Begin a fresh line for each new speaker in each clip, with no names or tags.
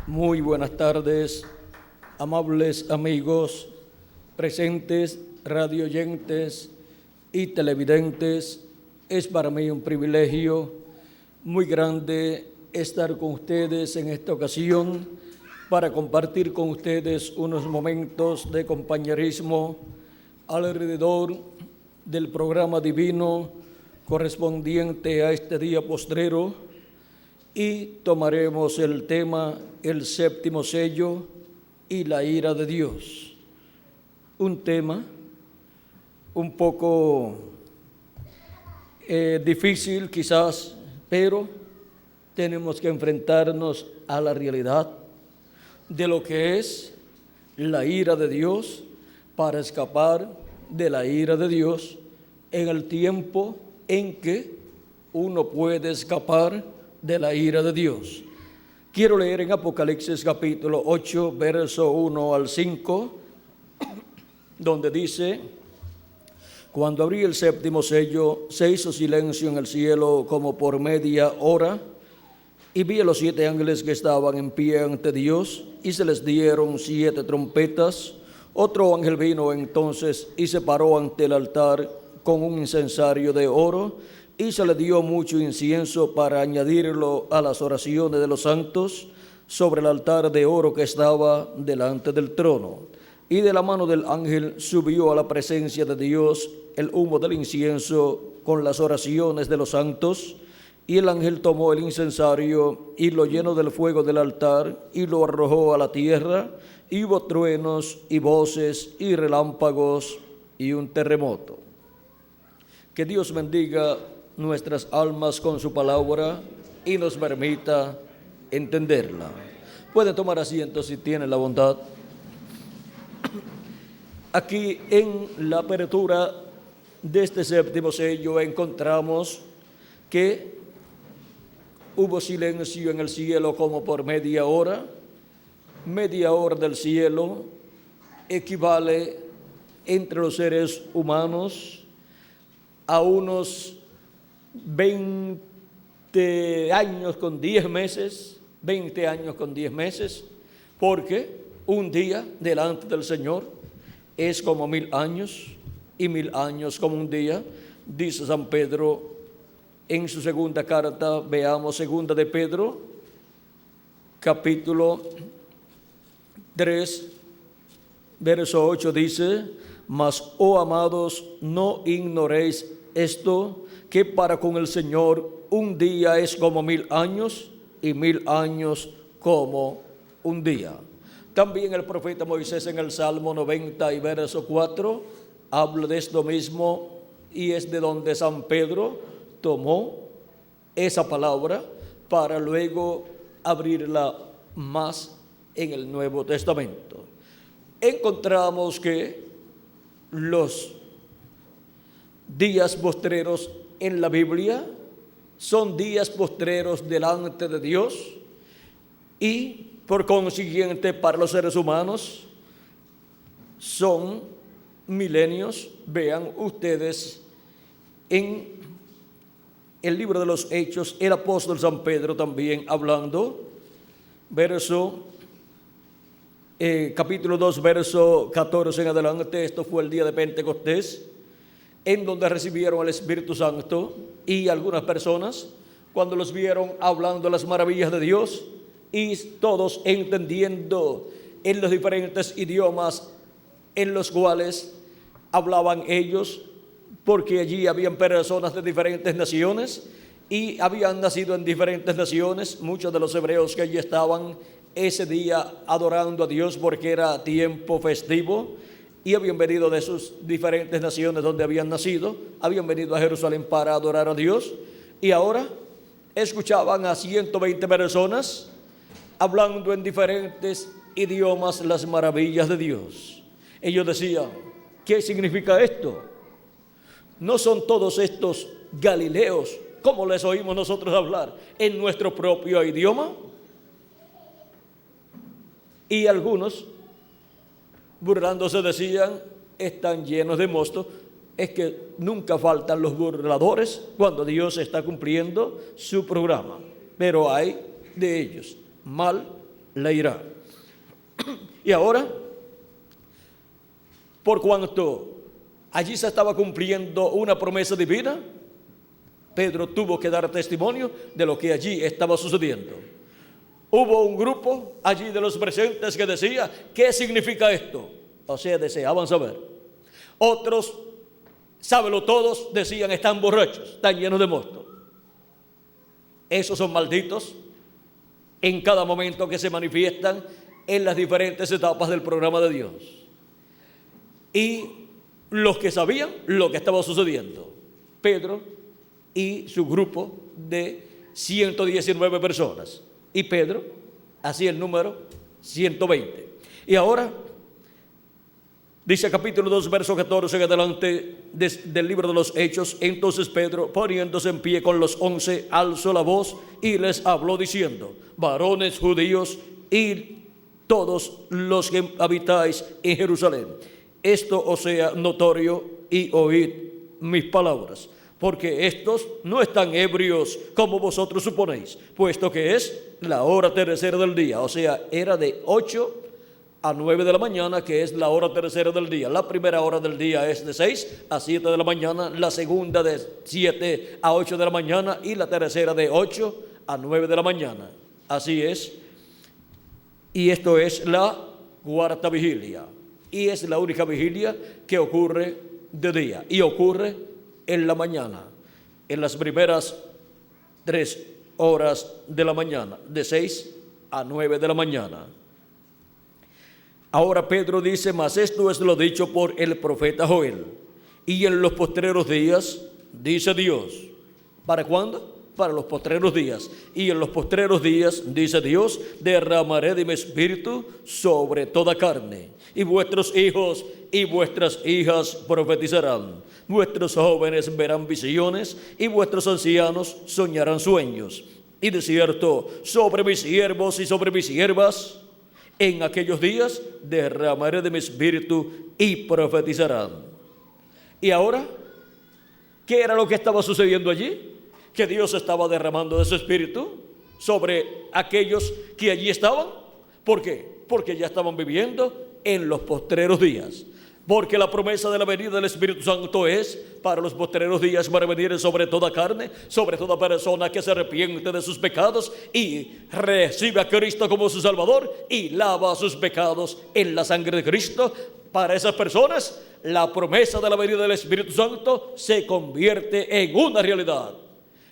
Muy buenas tardes, amables amigos presentes, radioyentes y televidentes. Es para mí un privilegio muy grande estar con ustedes en esta ocasión para compartir con ustedes unos momentos de compañerismo alrededor del programa divino correspondiente a este día postrero, y tomaremos el tema el séptimo sello y la ira de Dios. Un tema un poco difícil quizás, pero tenemos que enfrentarnos a la realidad de lo que es la ira de Dios para escapar de la ira de Dios en el tiempo en que uno puede escapar de la ira de Dios. Quiero leer en Apocalipsis capítulo 8, verso 1 al 5, donde dice: cuando abrí el séptimo sello, se hizo silencio en el cielo como por media hora, y vi a los 7 ángeles que estaban en pie ante Dios, y se les dieron 7 trompetas. Otro ángel vino entonces y se paró ante el altar con un incensario de oro, y se le dio mucho incienso para añadirlo a las oraciones de los santos sobre el altar de oro que estaba delante del trono. Y de la mano del ángel subió a la presencia de Dios el humo del incienso con las oraciones de los santos. Y el ángel tomó el incensario y lo llenó del fuego del altar y lo arrojó a la tierra, y hubo truenos y voces y relámpagos y un terremoto. Que Dios bendiga nuestras almas con su palabra y nos permita entenderla. Pueden tomar asiento si tienen la bondad. Aquí en la apertura de este séptimo sello encontramos que hubo silencio en el cielo como por media hora. Media hora del cielo equivale entre los seres humanos a unos 20 años con 10 meses, 20 años con 10 meses, porque un día delante del Señor es como 1000 años, y 1000 años como un día, dice San Pedro en su segunda carta. Veamos segunda de Pedro, capítulo 3, verso 8, dice: mas, oh amados, no ignoréis esto, que para con el Señor un día es como 1000 años, y 1000 años como un día. También el profeta Moisés en el Salmo 90 y verso 4 habla de esto mismo, y es de donde San Pedro tomó esa palabra para luego abrirla más en el Nuevo Testamento. Encontramos que los días postreros en la Biblia son días postreros delante de Dios, y por consiguiente para los seres humanos son milenios. Vean ustedes en el libro de los Hechos, el apóstol San Pedro también hablando, capítulo 2, verso 14 en adelante. Esto fue el día de Pentecostés, en donde recibieron el Espíritu Santo, y algunas personas, cuando los vieron hablando las maravillas de Dios, y todos entendiendo en los diferentes idiomas en los cuales hablaban ellos, porque allí habían personas de diferentes naciones, y habían nacido en diferentes naciones. Muchos de los hebreos que allí estaban ese día adorando a Dios, porque era tiempo festivo, y habían venido de sus diferentes naciones donde habían nacido, habían venido a Jerusalén para adorar a Dios, y ahora escuchaban a 120 personas hablando en diferentes idiomas las maravillas de Dios. Ellos decían: ¿qué significa esto? ¿No son todos estos galileos, como les oímos nosotros hablar en nuestro propio idioma? Y algunos, burlándose, decían: están llenos de mosto. Es que nunca faltan los burladores cuando Dios está cumpliendo su programa, pero hay de ellos mal la ira. Y ahora, por cuanto allí se estaba cumpliendo una promesa divina, Pedro tuvo que dar testimonio de lo que allí estaba sucediendo. Hubo un grupo allí de los presentes que decía, ¿qué significa esto? O sea, deseaban saber. Otros, sábelo todos, decían, están borrachos, están llenos de mosto. Esos son malditos en cada momento que se manifiestan en las diferentes etapas del programa de Dios. Y los que sabían lo que estaba sucediendo, Pedro y su grupo de 119 personas. Y Pedro hacía el número 120. Y ahora, dice capítulo 2, verso 14 en adelante del libro de los Hechos, entonces Pedro, poniéndose en pie con los 11, alzó la voz y les habló diciendo, varones judíos y todos los que habitáis en Jerusalén, esto os sea notorio y oíd mis palabras, porque estos no están ebrios como vosotros suponéis, puesto que es la hora tercera del día, o sea, era de 8 a 9 de la mañana, que es la hora tercera del día. La primera hora del día es de 6 a 7 de la mañana, la segunda de 7 a 8 de la mañana y la tercera de 8 a 9 de la mañana. Así es. Y esto es la cuarta vigilia. Y es la única vigilia que ocurre de día y ocurre en la mañana, en las primeras 3 horas de la mañana, de 6 a 9 de la mañana. Ahora Pedro dice, mas esto es lo dicho por el profeta Joel. Y en los postreros días, dice Dios. ¿Para cuándo? Para los postreros días. Y en los postreros días, dice Dios, derramaré de mi espíritu sobre toda carne. Y vuestros hijos y vuestras hijas profetizarán. Vuestros jóvenes verán visiones y vuestros ancianos soñarán sueños. Y de cierto, sobre mis siervos y sobre mis siervas, en aquellos días derramaré de mi espíritu y profetizarán. Y ahora, ¿qué era lo que estaba sucediendo allí? Que Dios estaba derramando de su espíritu sobre aquellos que allí estaban. ¿Por qué? Porque ya estaban viviendo en los postreros días. Porque la promesa de la venida del Espíritu Santo es para los postreros días, para venir sobre toda carne, sobre toda persona que se arrepiente de sus pecados y recibe a Cristo como su Salvador y lava sus pecados en la sangre de Cristo. Para esas personas, la promesa de la venida del Espíritu Santo se convierte en una realidad.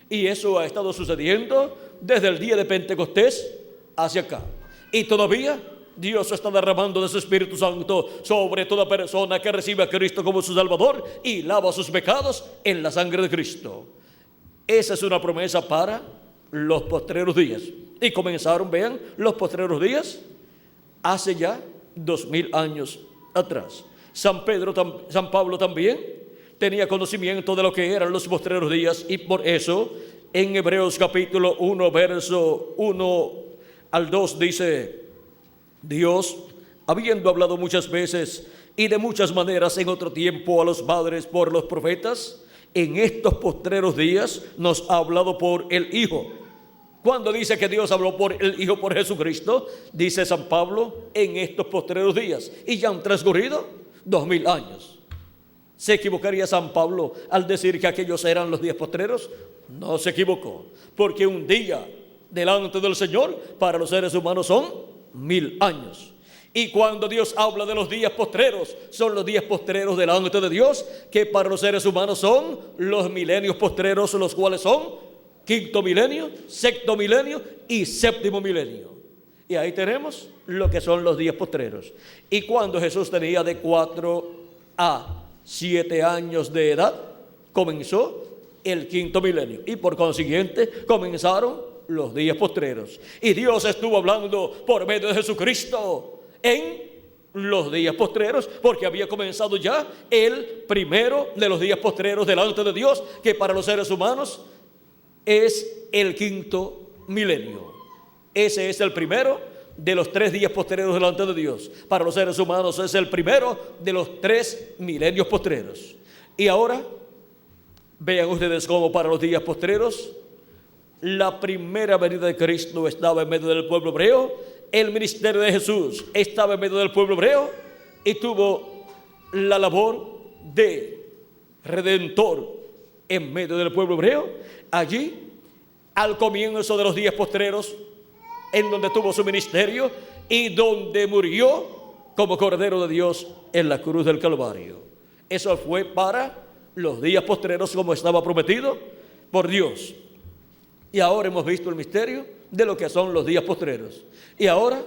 Y eso ha estado sucediendo desde el día de Pentecostés hacia acá. Y todavía Dios está derramando de su Espíritu Santo sobre toda persona que recibe a Cristo como su Salvador y lava sus pecados en la sangre de Cristo. Esa es una promesa para los postreros días. Y comenzaron, vean, los postreros días hace ya 2000 años atrás. San Pablo también tenía conocimiento de lo que eran los postreros días, y por eso en Hebreos capítulo 1, verso 1 al 2 dice: Dios, habiendo hablado muchas veces y de muchas maneras en otro tiempo a los padres por los profetas, en estos postreros días nos ha hablado por el Hijo. Cuando dice que Dios habló por el Hijo, por Jesucristo, dice San Pablo, en estos postreros días. Y ya han transcurrido 2000 años. ¿Se equivocaría San Pablo al decir que aquellos eran los días postreros? No se equivocó, porque un día delante del Señor para los seres humanos son 1000 años. Y cuando Dios habla de los días postreros, son los días postreros delante de Dios, que para los seres humanos son los milenios postreros, los cuales son quinto milenio, sexto milenio y séptimo milenio. Y ahí tenemos lo que son los días postreros. Y cuando Jesús tenía de 4 a 7 años de edad, comenzó el quinto milenio. Y por consiguiente comenzaron los días postreros. Y Dios estuvo hablando por medio de Jesucristo en los días postreros, porque había comenzado ya el primero de los días postreros delante de Dios, que para los seres humanos es el quinto milenio. Ese es el primero de los 3 días postreros delante de Dios. Para los seres humanos es el primero de los 3 milenios postreros. Y ahora vean ustedes cómo para los días postreros la primera venida de Cristo estaba en medio del pueblo hebreo el ministerio de Jesús estaba en medio del pueblo hebreo y tuvo la labor de redentor en medio del pueblo hebreo. Allí, al comienzo de los días postreros, en donde tuvo su ministerio y donde murió como Cordero de Dios en la cruz del Calvario. Eso fue para los días postreros, como estaba prometido por Dios. Y ahora hemos visto el misterio de lo que son los días postreros. Y ahora,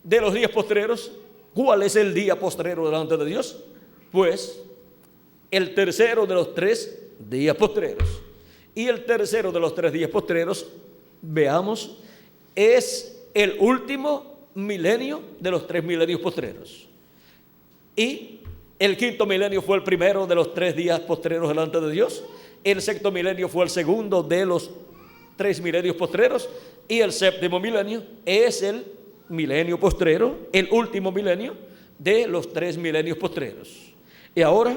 de los días postreros, ¿cuál es el día postrero delante de Dios? Pues el tercero de los 3 días postreros. Y el tercero de los 3 días postreros, veamos, es el último milenio de los 3 milenios postreros. Y el quinto milenio fue el primero de los 3 días postreros delante de Dios. El sexto milenio fue el segundo de los 3 milenios postreros. Y el séptimo milenio es el milenio postrero, el último milenio de los 3 milenios postreros. Y ahora,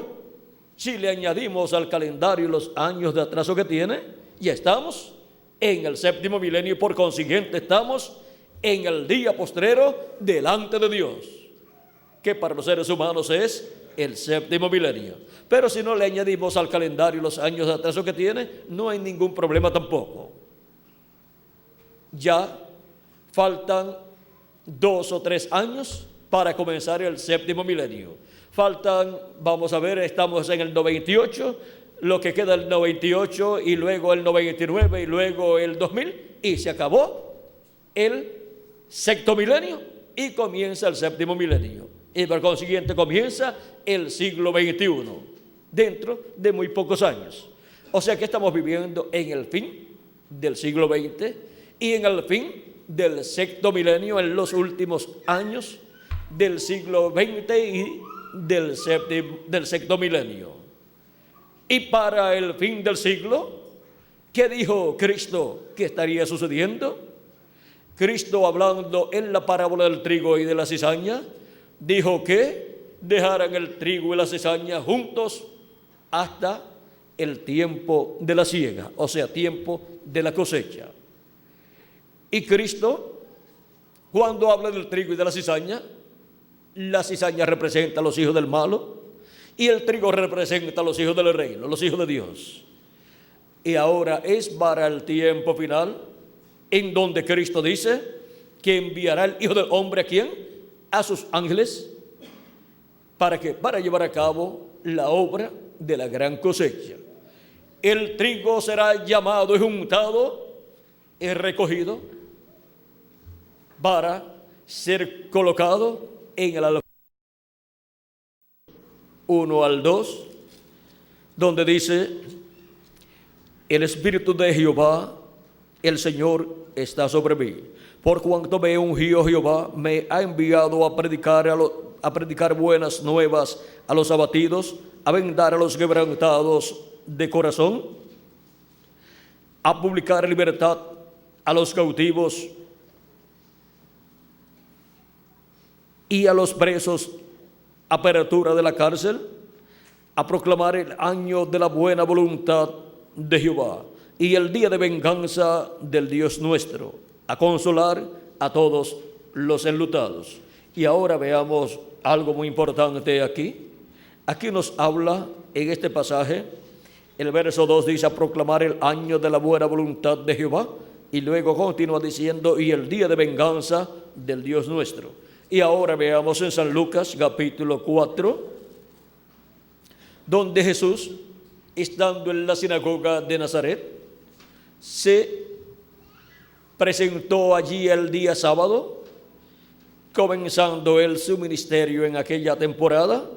si le añadimos al calendario los años de atraso que tiene, ya estamos en el séptimo milenio y por consiguiente estamos en el día postrero delante de Dios, que para los seres humanos es el séptimo milenio. Pero si no le añadimos al calendario los años de atraso que tiene, no hay ningún problema tampoco. Ya faltan 2 o 3 años para comenzar el séptimo milenio. Faltan, vamos a ver, estamos en el 98, lo que queda el 98 y luego el 99 y luego el 2000 y se acabó el sexto milenio y comienza el séptimo milenio. Y por consiguiente comienza el siglo XXI, dentro de muy pocos años. O sea que estamos viviendo en el fin del siglo XX y en el fin del sexto milenio, en los últimos años del siglo XX y del sexto milenio. Y para el fin del siglo, ¿qué dijo Cristo que estaría sucediendo? Cristo, hablando en la parábola del trigo y de la cizaña, dijo que dejaran el trigo y la cizaña juntos hasta el tiempo de la siega, o sea, tiempo de la cosecha. Y Cristo, cuando habla del trigo y de la cizaña representa a los hijos del malo y el trigo representa a los hijos del reino, los hijos de Dios. Y ahora es para el tiempo final en donde Cristo dice que enviará el Hijo del Hombre ¿a quién? A sus ángeles. ¿Para qué? Para llevar a cabo la obra de la gran cosecha. El trigo será llamado y juntado y recogido para ser colocado en el alfolí 1 al 2, donde dice: el Espíritu de Jehová, el Señor, está sobre mí, por cuanto me ungió Jehová, me ha enviado a predicar buenas nuevas a los abatidos, a vendar a los quebrantados de corazón, a publicar libertad a los cautivos y a los presos apertura de la cárcel, a proclamar el año de la buena voluntad de Jehová y el día de venganza del Dios nuestro, a consolar a todos los enlutados. Y ahora veamos algo muy importante aquí. Aquí nos habla en este pasaje, el verso 2 dice: a proclamar el año de la buena voluntad de Jehová, y luego continúa diciendo: y el día de venganza del Dios nuestro. Y ahora veamos en San Lucas capítulo 4, donde Jesús, estando en la sinagoga de Nazaret, se presentó allí el día sábado, comenzando él su ministerio en aquella temporada.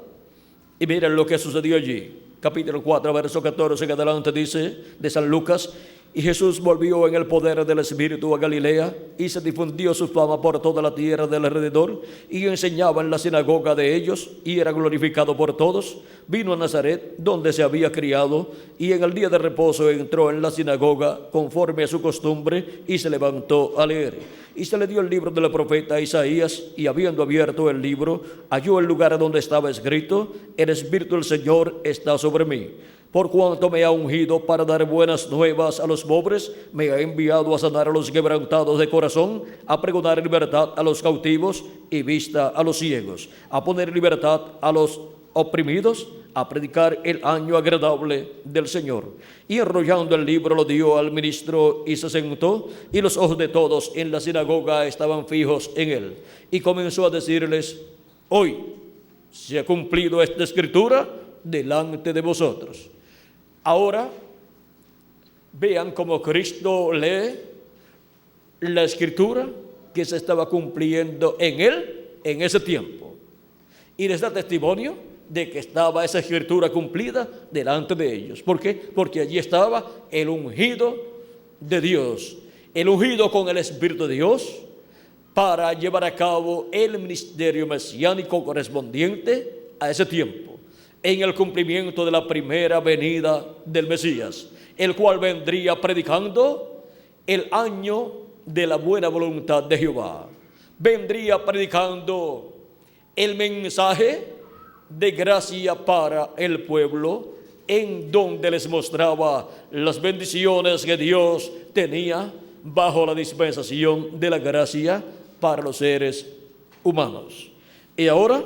Y miren lo que sucedió allí. Capítulo 4, verso 14 en adelante dice de San Lucas: y Jesús volvió en el poder del Espíritu a Galilea, y se difundió su fama por toda la tierra del alrededor, y enseñaba en la sinagoga de ellos, y era glorificado por todos. Vino a Nazaret, donde se había criado, y en el día de reposo entró en la sinagoga, conforme a su costumbre, y se levantó a leer. Y se le dio el libro del profeta Isaías, y habiendo abierto el libro, halló el lugar donde estaba escrito: el Espíritu del Señor está sobre mí, por cuanto me ha ungido para dar buenas nuevas a los pobres, me ha enviado a sanar a los quebrantados de corazón, a pregonar libertad a los cautivos y vista a los ciegos, a poner libertad a los oprimidos, a predicar el año agradable del Señor. Y enrollando el libro lo dio al ministro y se sentó, y los ojos de todos en la sinagoga estaban fijos en él. Y comenzó a decirles: hoy se ha cumplido esta escritura delante de vosotros. Ahora vean cómo Cristo lee la escritura que se estaba cumpliendo en él en ese tiempo, y les da testimonio de que estaba esa escritura cumplida delante de ellos. ¿Por qué? Porque allí estaba el ungido de Dios, el ungido con el Espíritu de Dios para llevar a cabo el ministerio mesiánico correspondiente a ese tiempo, en el cumplimiento de la primera venida del Mesías, el cual vendría predicando el año de la buena voluntad de Jehová. Vendría predicando el mensaje de gracia para el pueblo, en donde les mostraba las bendiciones que Dios tenía bajo la dispensación de la gracia para los seres humanos. Y ahora,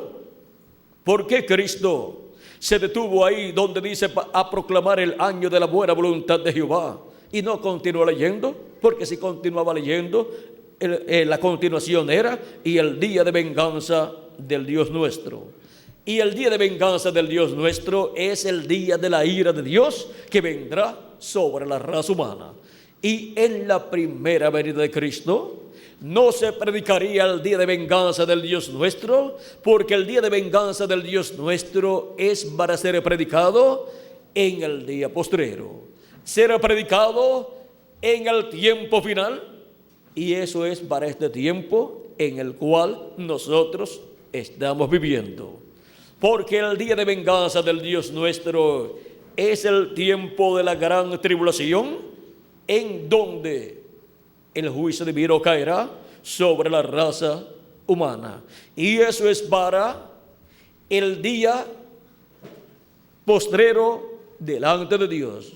¿por qué Cristo se detuvo ahí donde dice a proclamar el año de la buena voluntad de Jehová y no continuó leyendo? Porque si continuaba leyendo, la continuación era: y el día de venganza del Dios nuestro. Y el día de venganza del Dios nuestro es el día de la ira de Dios que vendrá sobre la raza humana. Y en la primera venida de Cristo no se predicaría el día de venganza del Dios nuestro, porque el día de venganza del Dios nuestro es para ser predicado en el día postrero. Será predicado en el tiempo final, y eso es para este tiempo en el cual nosotros estamos viviendo. Porque el día de venganza del Dios nuestro es el tiempo de la gran tribulación, en donde el juicio divino caerá sobre la raza humana. Y eso es para el día postrero delante de Dios.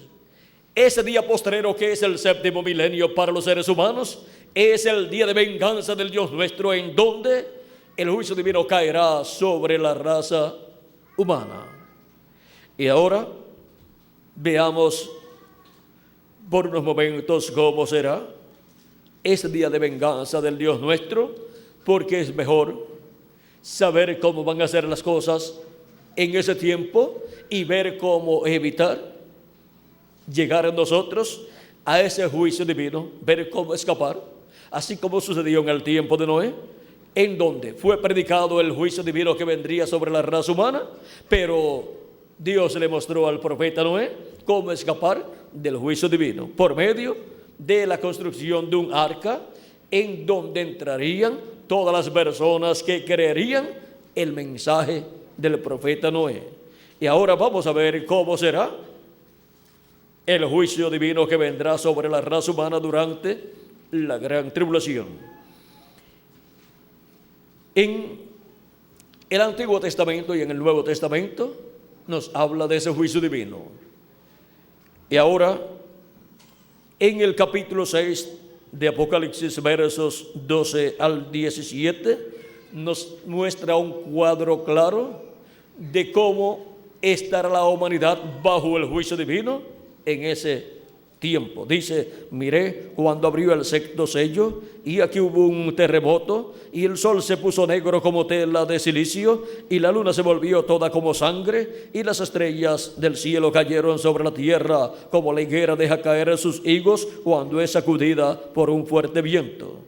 Ese día postrero, que es el séptimo milenio para los seres humanos, es el día de venganza del Dios nuestro, en donde el juicio divino caerá sobre la raza humana. Y ahora veamos por unos momentos cómo será ese día de venganza del Dios nuestro, porque es mejor saber cómo van a ser las cosas en ese tiempo y ver cómo evitar llegar a nosotros a ese juicio divino, ver cómo escapar, así como sucedió en el tiempo de Noé, en donde fue predicado el juicio divino que vendría sobre la raza humana, pero Dios le mostró al profeta Noé cómo escapar del juicio divino por medio de la construcción de un arca, en donde entrarían todas las personas que creerían el mensaje del profeta Noé. Y ahora vamos a ver cómo será el juicio divino que vendrá sobre la raza humana durante la gran tribulación. En el Antiguo Testamento y en el Nuevo Testamento nos habla de ese juicio divino. Y ahora, en el capítulo 6 de Apocalipsis, versos 12 al 17, nos muestra un cuadro claro de cómo estará la humanidad bajo el juicio divino en ese tiempo. Dice: miré cuando abrió el sexto sello, y aquí hubo un terremoto, y el sol se puso negro como tela de silicio, y la luna se volvió toda como sangre, y las estrellas del cielo cayeron sobre la tierra, como la higuera deja caer sus higos cuando es sacudida por un fuerte viento.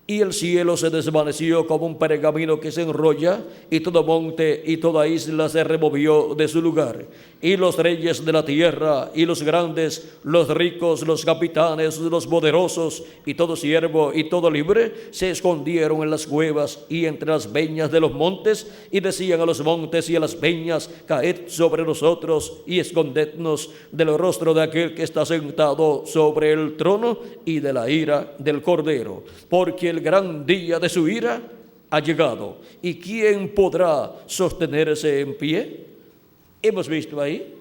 Y el cielo se desvaneció como un pergamino que se enrolla, y todo monte y toda isla se removió de su lugar. Y los reyes de la tierra, y los grandes, los ricos, los capitanes, los poderosos, y todo siervo y todo libre, se escondieron en las cuevas y entre las peñas de los montes, y decían a los montes y a las peñas: caed sobre nosotros y escondednos del rostro de aquel que está sentado sobre el trono y de la ira del Cordero, porque el gran día de su ira ha llegado, ¿y quién podrá sostenerse en pie? Hemos visto ahí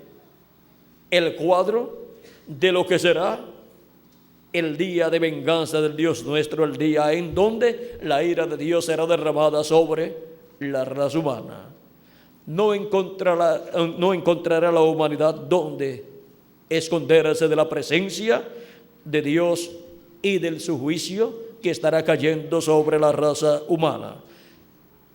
el cuadro de lo que será el día de venganza del Dios nuestro, el día en donde la ira de Dios será derramada sobre la raza humana. No encontrará la humanidad donde esconderse de la presencia de Dios y del su juicio que estará cayendo sobre la raza humana.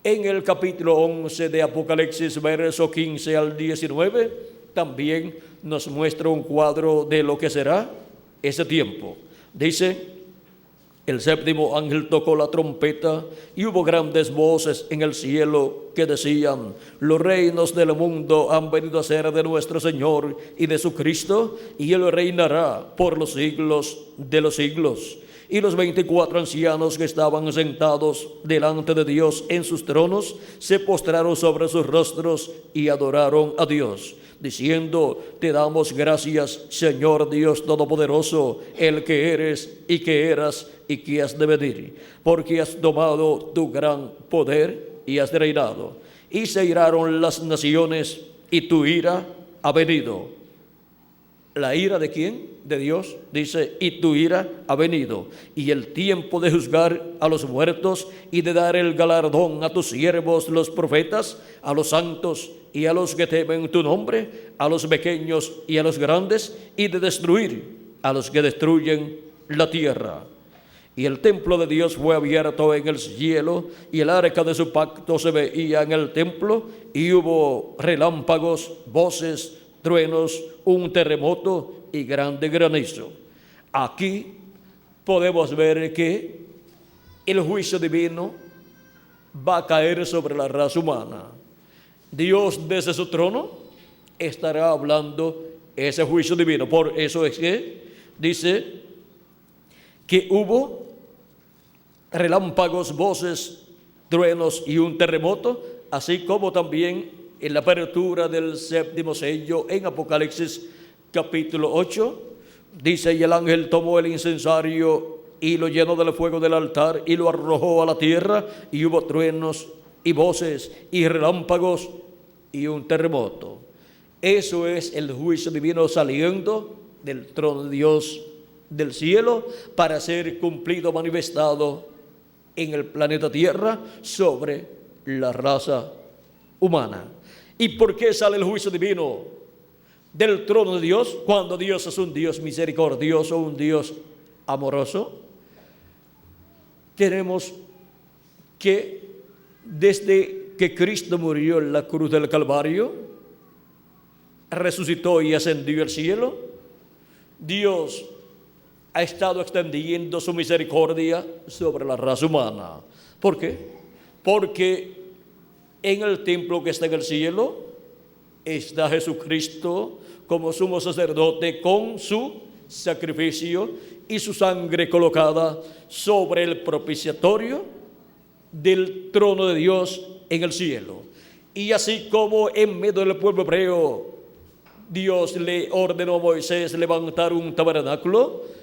En el capítulo 11 de Apocalipsis, verso 15 al 19, también nos muestra un cuadro de lo que será ese tiempo. Dice: el séptimo ángel tocó la trompeta y hubo grandes voces en el cielo que decían: los reinos del mundo han venido a ser de nuestro Señor y de su Cristo, y Él reinará por los siglos de los siglos. Y los 24 ancianos que estaban sentados delante de Dios en sus tronos se postraron sobre sus rostros y adoraron a Dios, diciendo: te damos gracias, Señor Dios Todopoderoso, el que eres y que eras y que has de venir, porque has tomado tu gran poder y has reinado. Y se iraron las naciones y tu ira ha venido. ¿La ira de quién? De Dios. Dice: y tu ira ha venido, y el tiempo de juzgar a los muertos y de dar el galardón a tus siervos los profetas, a los santos y a los que temen tu nombre, a los pequeños y a los grandes, y de destruir a los que destruyen la tierra. Y el templo de Dios fue abierto en el cielo, y el arca de su pacto se veía en el templo, y hubo relámpagos, voces, truenos, un terremoto y grande granizo. Aquí podemos ver que el juicio divino va a caer sobre la raza humana. Dios desde su trono estará hablando ese juicio divino. Por eso es que dice que hubo relámpagos, voces, truenos y un terremoto, así como también en la apertura del séptimo sello en Apocalipsis capítulo 8, dice: y el ángel tomó el incensario y lo llenó del fuego del altar y lo arrojó a la tierra, y hubo truenos y voces y relámpagos y un terremoto. Eso es el juicio divino saliendo del trono de Dios del cielo para ser cumplido, manifestado en el planeta Tierra sobre la raza humana. ¿Y por qué sale el juicio divino del trono de Dios cuando Dios es un Dios misericordioso, un Dios amoroso? Tenemos que desde que Cristo murió en la cruz del Calvario, resucitó y ascendió al cielo, Dios ha estado extendiendo su misericordia sobre la raza humana. ¿Por qué? Porque en el templo que está en el cielo está Jesucristo como sumo sacerdote con su sacrificio y su sangre colocada sobre el propiciatorio del trono de Dios en el cielo. Y así como en medio del pueblo hebreo Dios le ordenó a Moisés levantar un tabernáculo,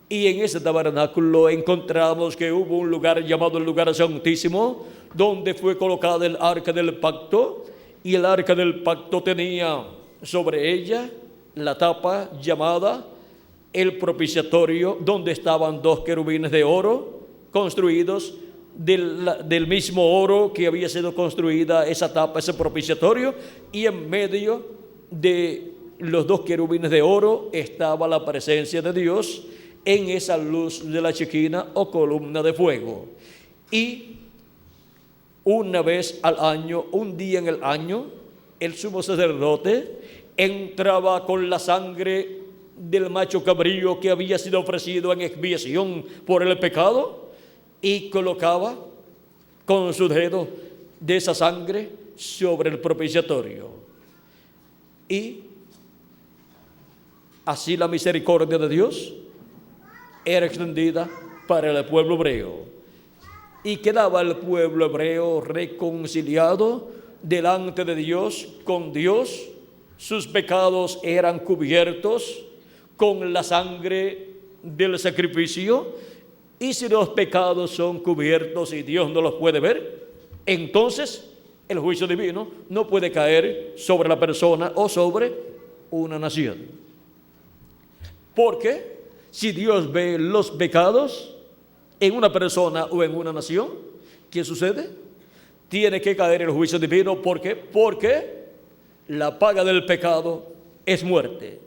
y en ese tabernáculo encontramos que hubo un lugar llamado el lugar santísimo, donde fue colocada el arca del pacto, y el arca del pacto tenía sobre ella la tapa llamada el propiciatorio, donde estaban dos querubines de oro construidos del mismo oro que había sido construida esa tapa, ese propiciatorio, y en medio de los dos querubines de oro estaba la presencia de Dios en esa luz de la chequina o columna de fuego. Y una vez al año, un día en el año, el sumo sacerdote entraba con la sangre del macho cabrío que había sido ofrecido en expiación por el pecado, y colocaba con su dedo de esa sangre sobre el propiciatorio. Y así la misericordia de Dios era extendida para el pueblo hebreo, y quedaba el pueblo hebreo reconciliado delante de Dios, con Dios. Sus pecados eran cubiertos con la sangre del sacrificio, y si los pecados son cubiertos y Dios no los puede ver, entonces el juicio divino no puede caer sobre la persona o sobre una nación. Porque si Dios ve los pecados en una persona o en una nación, ¿qué sucede? Tiene que caer el juicio divino. ¿Por qué? Porque la paga del pecado es muerte.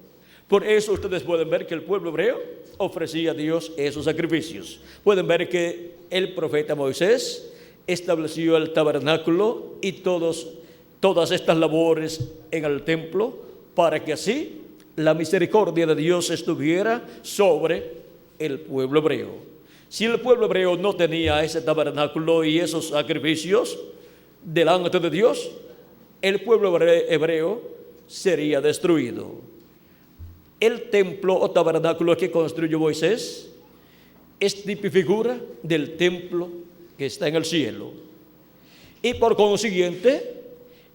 Por eso ustedes pueden ver que el pueblo hebreo ofrecía a Dios esos sacrificios. Pueden ver que el profeta Moisés estableció el tabernáculo y todas estas labores en el templo para que así la misericordia de Dios estuviera sobre el pueblo hebreo. Si el pueblo hebreo no tenía ese tabernáculo y esos sacrificios delante de Dios, el pueblo hebreo sería destruido. El templo o tabernáculo que construyó Moisés es tipifigura del templo que está en el cielo. Y por consiguiente,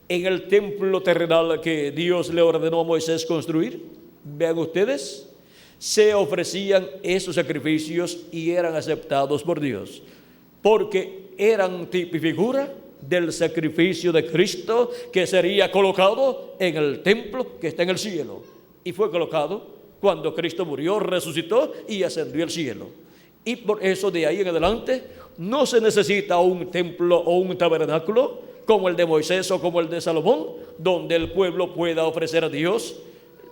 en el templo terrenal que Dios le ordenó a Moisés construir, vean ustedes, se ofrecían esos sacrificios y eran aceptados por Dios, porque eran tipifigura del sacrificio de Cristo que sería colocado en el templo que está en el cielo. Y fue colocado cuando Cristo murió, resucitó y ascendió al cielo. Y por eso de ahí en adelante no se necesita un templo o un tabernáculo como el de Moisés o como el de Salomón, donde el pueblo pueda ofrecer a Dios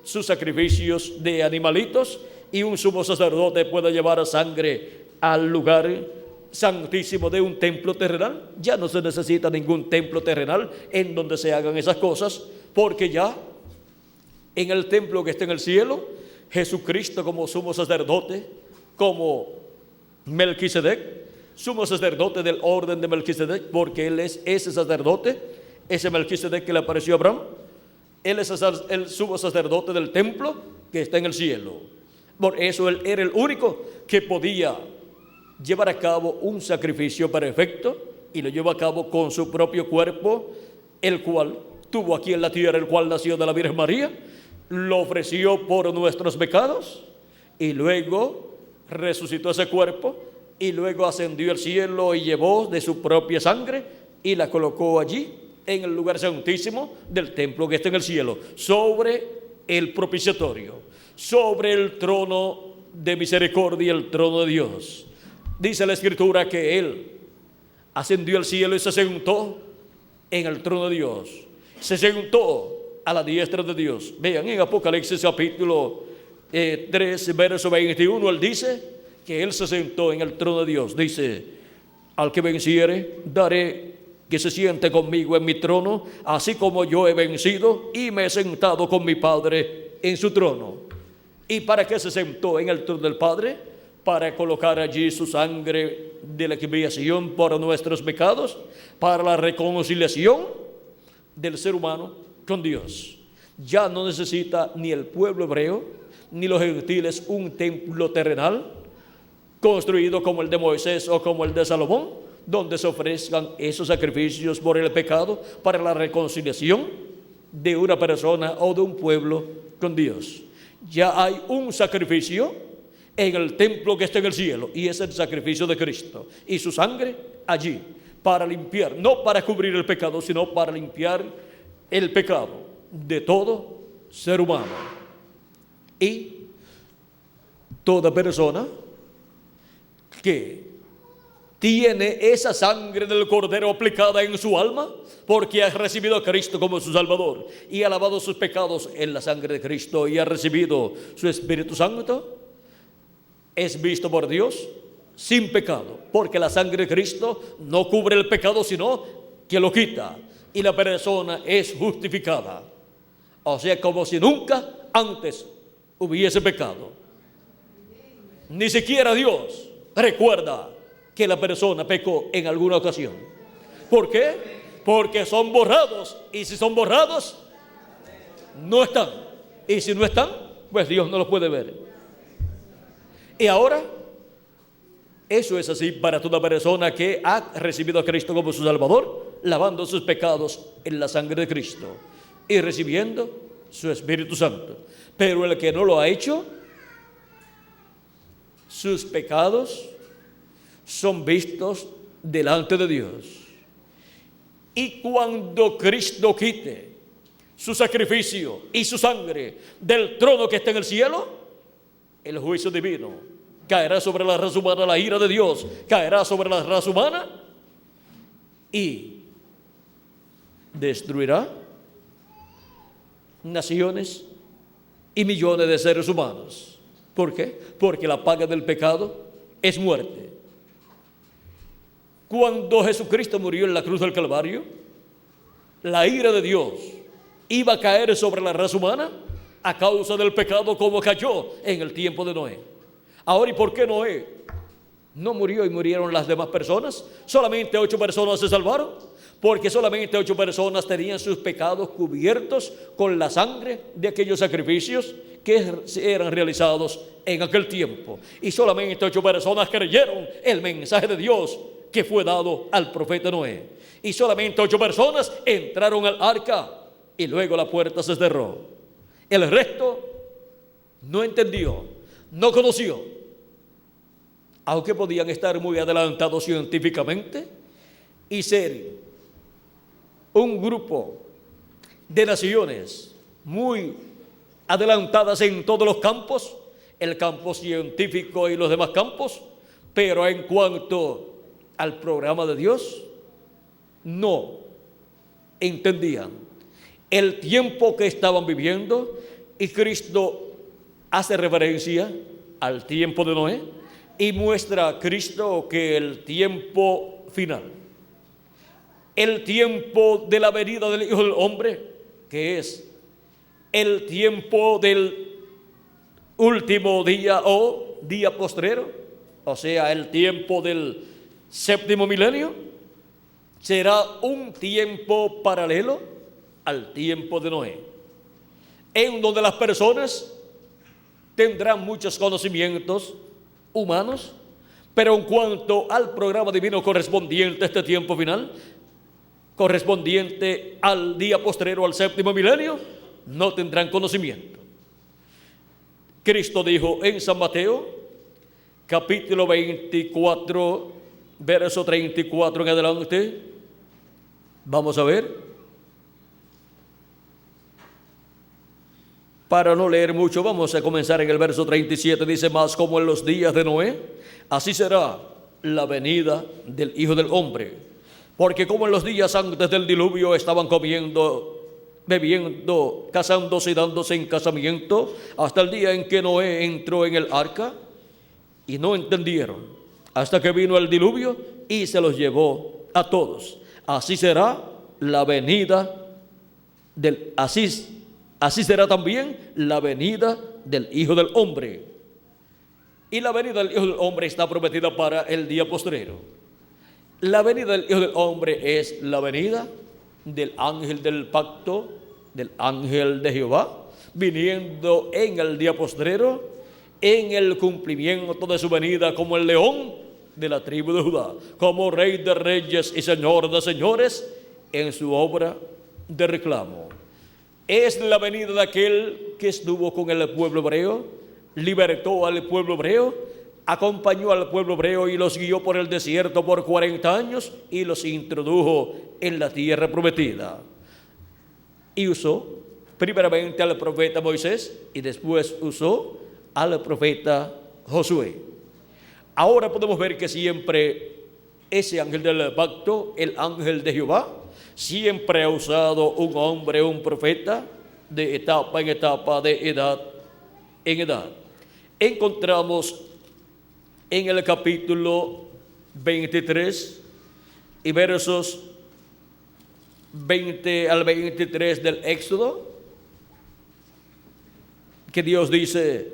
sus sacrificios de animalitos y un sumo sacerdote pueda llevar sangre al lugar santísimo de un templo terrenal. Ya no se necesita ningún templo terrenal en donde se hagan esas cosas, porque ya en el templo que está en el cielo, Jesucristo como sumo sacerdote, como Melquisedec, sumo sacerdote del orden de Melquisedec, porque él es ese sacerdote, ese Melquisedec que le apareció a Abraham. Él es el sumo sacerdote del templo que está en el cielo. Por eso él era el único que podía llevar a cabo un sacrificio perfecto, y lo llevó a cabo con su propio cuerpo, el cual tuvo aquí en la tierra, el cual nació de la Virgen María, lo ofreció por nuestros pecados y luego resucitó ese cuerpo y luego ascendió al cielo y llevó de su propia sangre y la colocó allí en el lugar santísimo del templo que está en el cielo, sobre el propiciatorio, sobre el trono de misericordia, el trono de Dios. Dice la Escritura que Él ascendió al cielo y se sentó en el trono de Dios, se sentó a la diestra de Dios. Vean en Apocalipsis capítulo 3, verso 21, Él dice que Él se sentó en el trono de Dios. Dice: al que venciere, daré que se siente conmigo en mi trono, así como yo he vencido y me he sentado con mi Padre en su trono. ¿Y para qué se sentó en el trono del Padre? Para colocar allí su sangre de la expiación por nuestros pecados, para la reconciliación del ser humano con Dios. Ya no necesita ni el pueblo hebreo ni los gentiles un templo terrenal construido como el de Moisés o como el de Salomón, donde se ofrezcan esos sacrificios por el pecado para la reconciliación de una persona o de un pueblo con Dios. Ya hay un sacrificio en el templo que está en el cielo, y es el sacrificio de Cristo y su sangre allí para limpiar, no para cubrir el pecado, sino para limpiar el pecado de todo ser humano. Y toda persona que tiene esa sangre del Cordero aplicada en su alma, porque ha recibido a Cristo como su Salvador y ha lavado sus pecados en la sangre de Cristo y ha recibido su Espíritu Santo, es visto por Dios sin pecado, porque la sangre de Cristo no cubre el pecado, sino que lo quita, y la persona es justificada. O sea, como si nunca antes hubiese pecado. Ni siquiera Dios recuerda que la persona pecó en alguna ocasión. ¿Por qué? Porque son borrados, y si son borrados, no están. Y si no están, pues Dios no los puede ver. Y ahora, eso es así para toda persona que ha recibido a Cristo como su Salvador, lavando sus pecados en la sangre de Cristo y recibiendo su Espíritu Santo. Pero el que no lo ha hecho, sus pecados son vistos delante de Dios. Y cuando Cristo quite su sacrificio y su sangre del trono que está en el cielo, el juicio divino caerá sobre la raza humana, la ira de Dios caerá sobre la raza humana y destruirá naciones y millones de seres humanos. ¿Por qué? Porque la paga del pecado es muerte. Cuando Jesucristo murió en la cruz del Calvario, la ira de Dios iba a caer sobre la raza humana a causa del pecado, como cayó en el tiempo de Noé. Ahora, ¿y por qué Noé no murió y murieron las demás personas? Solamente 8 personas se salvaron, porque solamente 8 personas tenían sus pecados cubiertos con la sangre de aquellos sacrificios que eran realizados en aquel tiempo. Y solamente 8 personas creyeron el mensaje de Dios que fue dado al profeta Noé. Y solamente 8 personas entraron al arca y luego la puerta se cerró. El resto no entendió, no conoció. Aunque podían estar muy adelantados científicamente y ser un grupo de naciones muy adelantadas en todos los campos, el campo científico y los demás campos, pero en cuanto al programa de Dios, no entendían el tiempo que estaban viviendo. Y Cristo hace referencia al tiempo de Noé y muestra a Cristo que el tiempo final, el tiempo de la venida del Hijo del Hombre, que es el tiempo del último día o día postrero, o sea, el tiempo del séptimo milenio, será un tiempo paralelo al tiempo de Noé, en donde las personas tendrán muchos conocimientos humanos, pero en cuanto al programa divino correspondiente a este tiempo final, correspondiente al día postrero, al séptimo milenio, no tendrán conocimiento. Cristo dijo en San Mateo, capítulo 24, verso 34 en adelante. Vamos a ver. Para no leer mucho, vamos a comenzar en el verso 37. Dice: más como en los días de Noé, así será la venida del Hijo del Hombre. Porque como en los días antes del diluvio estaban comiendo, bebiendo, casándose y dándose en casamiento, hasta el día en que Noé entró en el arca, y no entendieron, hasta que vino el diluvio y se los llevó a todos. Así será la venida del... Así será también la venida del Hijo del Hombre. Y la venida del Hijo del Hombre está prometida para el día postrero. La venida del Hijo del Hombre es la venida del ángel del pacto, del ángel de Jehová, viniendo en el día postrero, en el cumplimiento de su venida como el león de la tribu de Judá, como Rey de reyes y Señor de señores, en su obra de reclamo. Es la venida de aquel que estuvo con el pueblo hebreo, libertó al pueblo hebreo, acompañó al pueblo hebreo y los guió por el desierto por 40 años y los introdujo en la tierra prometida. Y usó primeramente al profeta Moisés y después usó al profeta Josué. Ahora podemos ver que siempre ese ángel del pacto, el ángel de Jehová, siempre ha usado un hombre, un profeta, de etapa en etapa, de edad en edad. Encontramos en el capítulo 23 y versos 20 al 23 del Éxodo, que Dios dice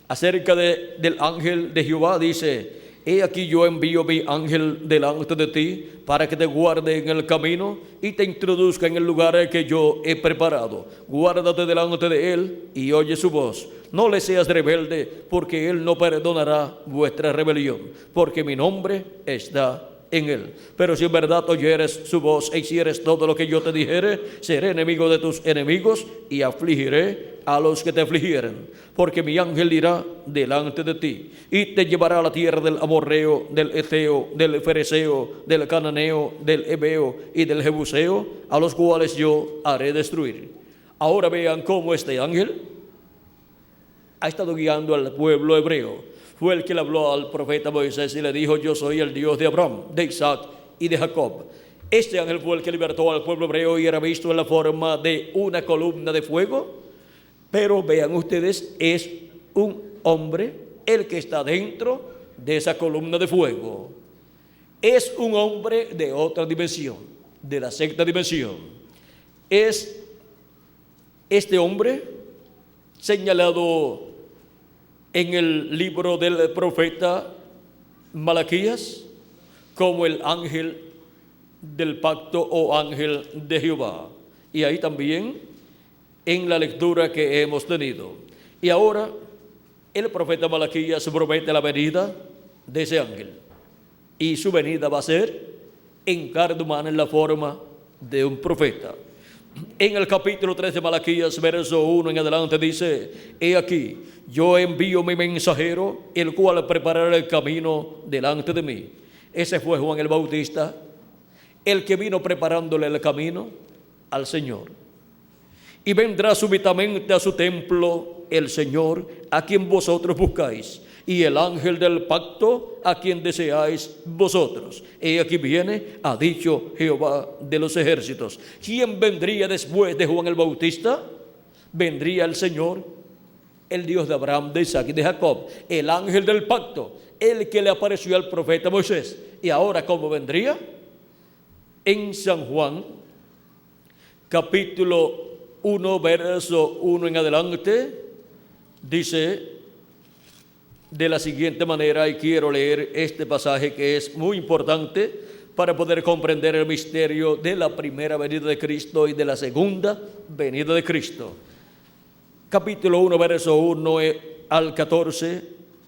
acerca del ángel de Jehová, dice: he aquí yo envío mi ángel delante de ti para que te guarde en el camino y te introduzca en el lugar que yo he preparado. Guárdate delante de él y oye su voz. No le seas rebelde, porque él no perdonará vuestra rebelión, porque mi nombre está en él. Pero si en verdad oyeres su voz e hicieres todo lo que yo te dijere, seré enemigo de tus enemigos y afligiré a los que te afligieren. Porque mi ángel irá delante de ti y te llevará a la tierra del amorreo, del eteo, del fereceo, del cananeo, del hebeo y del jebuseo, a los cuales yo haré destruir. Ahora vean cómo este ángel ha estado guiando al pueblo hebreo. Fue el que le habló al profeta Moisés y le dijo: yo soy el Dios de Abraham, de Isaac y de Jacob. Este ángel fue el que libertó al pueblo hebreo y era visto en la forma de una columna de fuego. Pero vean ustedes, es un hombre el que está dentro de esa columna de fuego. Es un hombre de otra dimensión, de la sexta dimensión. Es este hombre señalado en el libro del profeta Malaquías como el ángel del pacto o ángel de Jehová. Y ahí también en la lectura que hemos tenido. Y ahora el profeta Malaquías promete la venida de ese ángel. Y su venida va a ser en carne humana, en la forma de un profeta. En el capítulo 3 de Malaquías, verso 1 en adelante, dice: he aquí, yo envío mi mensajero, el cual preparará el camino delante de mí. Ese fue Juan el Bautista, el que vino preparándole el camino al Señor. Y vendrá súbitamente a su templo el Señor, a quien vosotros buscáis, y el ángel del pacto, a quien deseáis vosotros. He aquí viene, ha dicho Jehová de los ejércitos. ¿Quién vendría después de Juan el Bautista? Vendría el Señor, el Dios de Abraham, de Isaac y de Jacob, el ángel del pacto, el que le apareció al profeta Moisés. Y ahora, ¿cómo vendría? En San Juan, capítulo 1, verso 1 en adelante, dice de la siguiente manera, y quiero leer este pasaje que es muy importante para poder comprender el misterio de la primera venida de Cristo y de la segunda venida de Cristo. Capítulo 1, verso 1 al 14,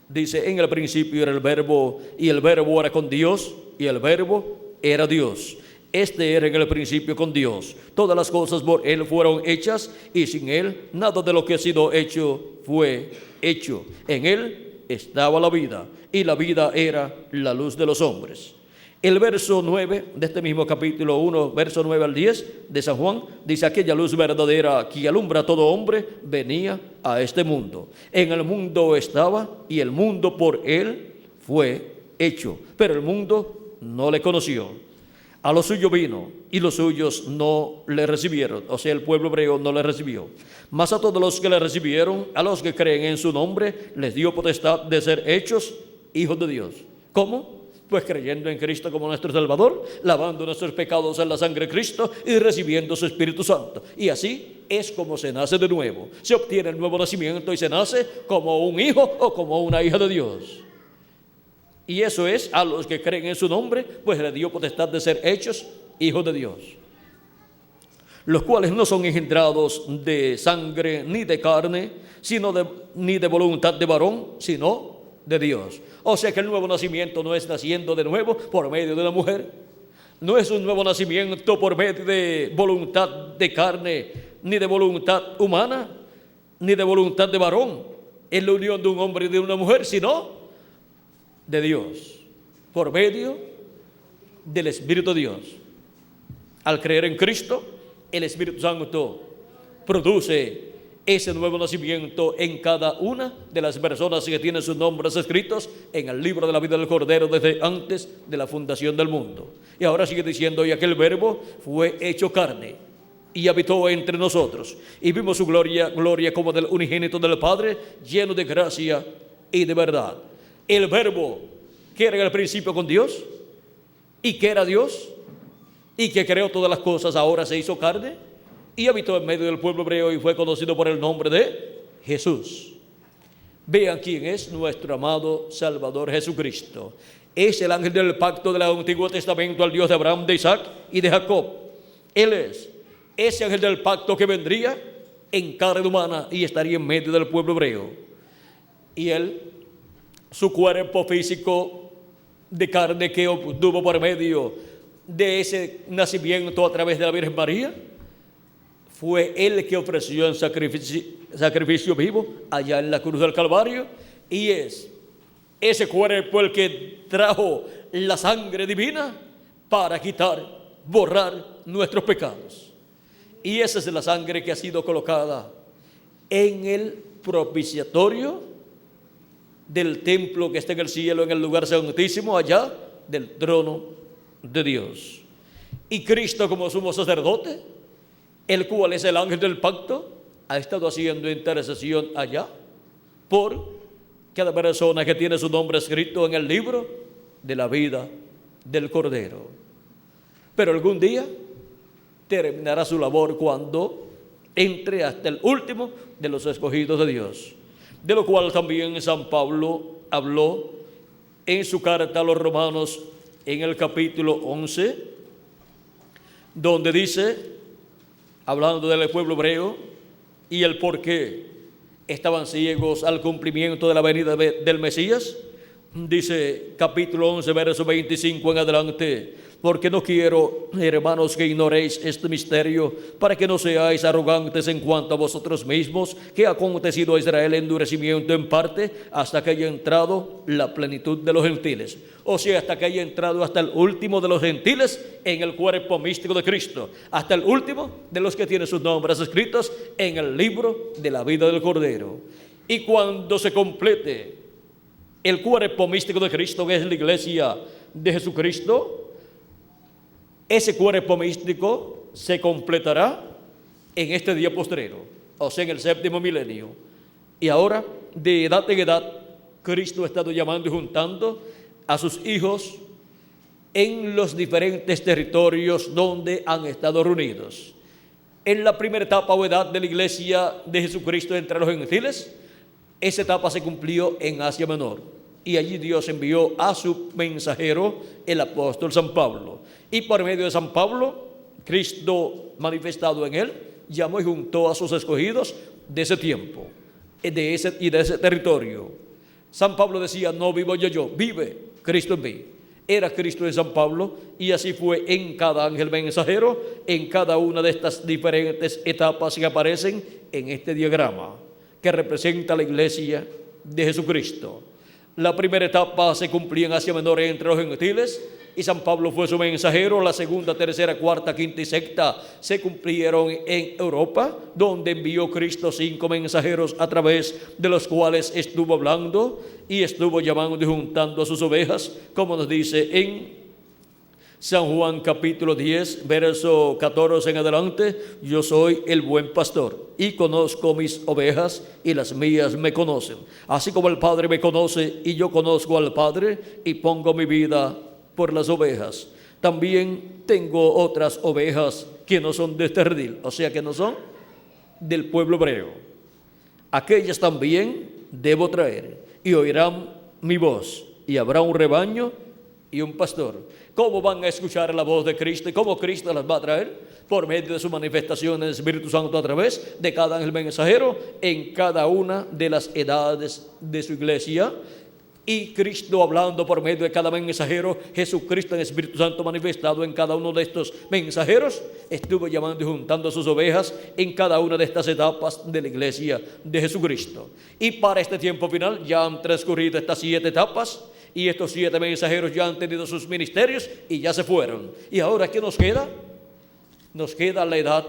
dice: en el principio era el Verbo, y el Verbo era con Dios, y el Verbo era Dios. Este era en el principio con Dios. Todas las cosas por Él fueron hechas, y sin Él nada de lo que ha sido hecho fue hecho. En Él estaba la vida, y la vida era la luz de los hombres. El verso 9 de este mismo capítulo 1, verso 9 al 10 de San Juan, dice: aquella luz verdadera que alumbra a todo hombre venía a este mundo. En el mundo estaba, y el mundo por Él fue hecho, pero el mundo no le conoció. A lo suyo vino, y los suyos no le recibieron. O sea, el pueblo hebreo no le recibió. Mas a todos los que le recibieron, a los que creen en su nombre, les dio potestad de ser hechos hijos de Dios. ¿Cómo? Pues creyendo en Cristo como nuestro Salvador, lavando nuestros pecados en la sangre de Cristo y recibiendo su Espíritu Santo. Y así es como se nace de nuevo. Se obtiene el nuevo nacimiento y se nace como un hijo o como una hija de Dios. Y eso es a los que creen en su nombre, pues le dio potestad de ser hechos hijos de Dios, los cuales no son engendrados de sangre ni de carne, ni de voluntad de varón, sino de Dios. O sea que el nuevo nacimiento no es naciendo de nuevo por medio de una mujer, no es un nuevo nacimiento por medio de voluntad de carne, ni de voluntad humana, ni de voluntad de varón. Es la unión de un hombre y de una mujer, sino de Dios, por medio del Espíritu de Dios. Al creer en Cristo, el Espíritu Santo produce ese nuevo nacimiento en cada una de las personas que tienen sus nombres escritos en el libro de la vida del Cordero desde antes de la fundación del mundo. Y ahora sigue diciendo: y aquel Verbo fue hecho carne y habitó entre nosotros, y vimos su gloria, gloria como del unigénito del Padre, lleno de gracia y de verdad. El Verbo, que era en el principio con Dios, y que era Dios, y que creó todas las cosas, ahora se hizo carne y habitó en medio del pueblo hebreo y fue conocido por el nombre de Jesús. Vean quién es nuestro amado Salvador Jesucristo. Es el ángel del pacto del Antiguo Testamento, al Dios de Abraham, de Isaac y de Jacob. Él es ese ángel del pacto que vendría en carne humana y estaría en medio del pueblo hebreo. Y él, su cuerpo físico de carne que obtuvo por medio de ese nacimiento a través de la Virgen María, fue él que ofreció en sacrificio vivo allá en la cruz del Calvario, y es ese cuerpo el que trajo la sangre divina para quitar, borrar nuestros pecados. Y esa es la sangre que ha sido colocada en el propiciatorio del templo que está en el cielo, en el lugar santísimo, allá del trono de Dios. Y Cristo, como sumo sacerdote, el cual es el ángel del pacto, ha estado haciendo intercesión allá por cada persona que tiene su nombre escrito en el libro de la vida del Cordero. Pero algún día terminará su labor cuando entre hasta el último de los escogidos de Dios, de lo cual también San Pablo habló en su carta a los romanos en el capítulo 11, donde dice, hablando del pueblo hebreo y el por qué estaban ciegos al cumplimiento de la venida del Mesías, dice capítulo 11, verso 25 en adelante: porque no quiero, hermanos, que ignoréis este misterio, para que no seáis arrogantes en cuanto a vosotros mismos, que ha acontecido a Israel endurecimiento en parte, hasta que haya entrado la plenitud de los gentiles. O sea, hasta que haya entrado hasta el último de los gentiles en el cuerpo místico de Cristo, hasta el último de los que tienen sus nombres escritos en el libro de la vida del Cordero. Y cuando se complete el cuerpo místico de Cristo, que es la iglesia de Jesucristo, ese cuerpo místico se completará en este día postrero, o sea, en el séptimo milenio. Y ahora, de edad en edad, Cristo ha estado llamando y juntando a sus hijos en los diferentes territorios donde han estado reunidos. En la primera etapa o edad de la iglesia de Jesucristo entre los gentiles, esa etapa se cumplió en Asia Menor. Y allí Dios envió a su mensajero, el apóstol San Pablo. Y por medio de San Pablo, Cristo manifestado en él, llamó y juntó a sus escogidos de ese tiempo y de ese territorio. San Pablo decía, no vivo yo, vive Cristo en mí. Era Cristo en San Pablo, y así fue en cada ángel mensajero, en cada una de estas diferentes etapas que aparecen en este diagrama, que representa la iglesia de Jesucristo. La primera etapa se cumplía en Asia Menor entre los gentiles, y San Pablo fue su mensajero. La segunda, tercera, cuarta, quinta y sexta se cumplieron en Europa, donde envió Cristo 5 mensajeros a través de los cuales estuvo hablando y estuvo llamando y juntando a sus ovejas, como nos dice en San Juan capítulo 10, verso 14 en adelante: yo soy el buen pastor y conozco mis ovejas y las mías me conocen, así como el Padre me conoce y yo conozco al Padre y pongo mi vida por las ovejas. También tengo otras ovejas que no son de este redil, o sea, que no son del pueblo hebreo. Aquellas también debo traer y oirán mi voz, y habrá un rebaño y un pastor. ¿Cómo van a escuchar la voz de Cristo y cómo Cristo las va a traer? Por medio de su manifestación del Espíritu Santo a través de cada ángel mensajero en cada una de las edades de su iglesia. Y Cristo hablando por medio de cada mensajero, Jesucristo en Espíritu Santo manifestado en cada uno de estos mensajeros, estuvo llamando y juntando a sus ovejas en cada una de estas etapas de la iglesia de Jesucristo. Y para este tiempo final ya han transcurrido estas 7 etapas, y estos 7 mensajeros ya han tenido sus ministerios y ya se fueron. ¿Y ahora qué nos queda? Nos queda la edad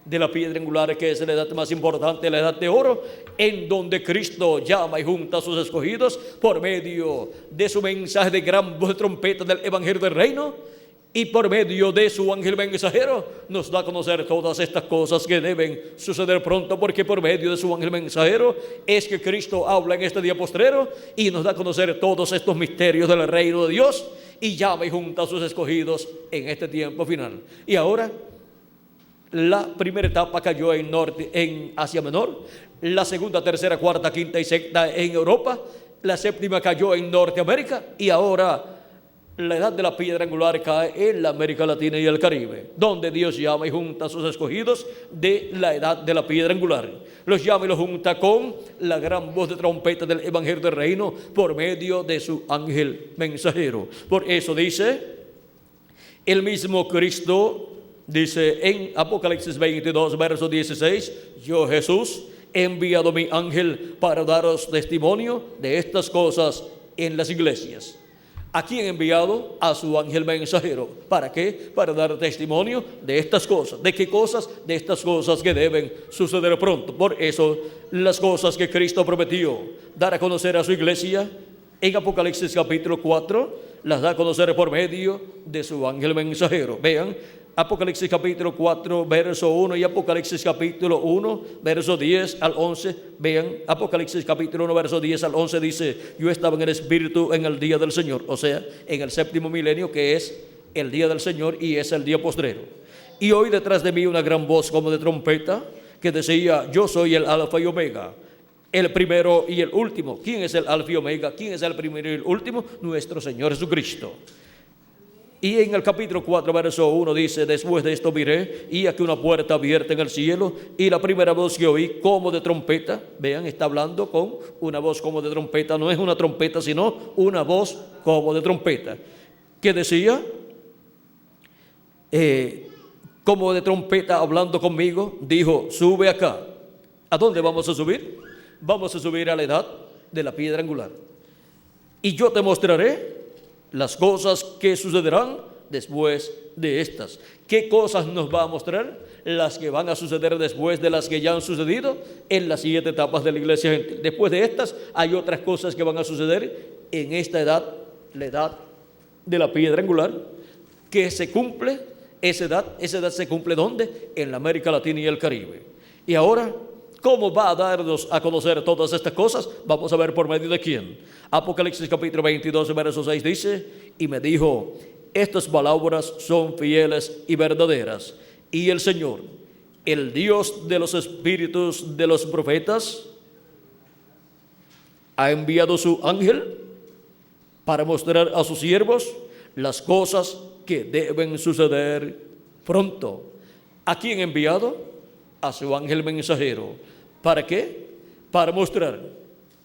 de la piedra angular, que es la edad más importante, la edad de oro, en donde Cristo llama y junta a sus escogidos por medio de su mensaje de gran voz de trompeta del Evangelio del Reino, y por medio de su ángel mensajero nos da a conocer todas estas cosas que deben suceder pronto, porque por medio de su ángel mensajero es que Cristo habla en este día postrero y nos da a conocer todos estos misterios del reino de Dios, y llama y junta a sus escogidos en este tiempo final. Y ahora la primera etapa cayó en Asia Menor, la segunda, tercera, cuarta, quinta y sexta en Europa, la séptima cayó en Norteamérica, y ahora la edad de la piedra angular cae en la América Latina y el Caribe, donde Dios llama y junta a sus escogidos de la edad de la piedra angular. Los llama y los junta con la gran voz de trompeta del Evangelio del Reino por medio de su ángel mensajero. Por eso dice el mismo Cristo, dice en Apocalipsis 22, verso 16, yo Jesús he enviado mi ángel para daros testimonio de estas cosas en las iglesias. ¿A quién ha enviado? A su ángel mensajero. ¿Para qué? Para dar testimonio de estas cosas. ¿De qué cosas? De estas cosas que deben suceder pronto. Por eso, las cosas que Cristo prometió dar a conocer a su iglesia, en Apocalipsis capítulo 4, las da a conocer por medio de su ángel mensajero. Vean, Apocalipsis capítulo 4, verso 1 y Apocalipsis capítulo 1, verso 10 al 11. Vean, Apocalipsis capítulo 1, verso 10 al 11 dice: yo estaba en el Espíritu en el día del Señor, o sea, en el séptimo milenio, que es el día del Señor y es el día postrero. Y oí detrás de mí una gran voz como de trompeta que decía: yo soy el Alfa y Omega, el primero y el último. ¿Quién es el Alfa y Omega? ¿Quién es el primero y el último? Nuestro Señor Jesucristo. Y en el capítulo 4, verso 1 dice: después de esto miré, y aquí una puerta abierta en el cielo, y la primera voz que oí como de trompeta. Vean, está hablando con una voz como de trompeta. No es una trompeta, sino una voz como de trompeta, que decía, como de trompeta hablando conmigo, dijo: sube acá. ¿A dónde vamos a subir? Vamos a subir a la edad de la piedra angular, y yo te mostraré las cosas que sucederán después de estas. ¿Qué cosas nos va a mostrar? Las que van a suceder después de las que ya han sucedido en las 7 etapas de la iglesia gentil. Después de estas hay otras cosas que van a suceder en esta edad, la edad de la piedra angular, que se cumple, esa edad se cumple ¿dónde? En la América Latina y el Caribe. Y ahora, ¿cómo va a darnos a conocer todas estas cosas? Vamos a ver por medio de quién. Apocalipsis capítulo 22, verso 6 dice: y me dijo: estas palabras son fieles y verdaderas. Y el Señor, el Dios de los espíritus de los profetas, ha enviado su ángel para mostrar a sus siervos las cosas que deben suceder pronto. ¿A quién ha enviado? A su ángel mensajero. ¿Para qué? Para mostrar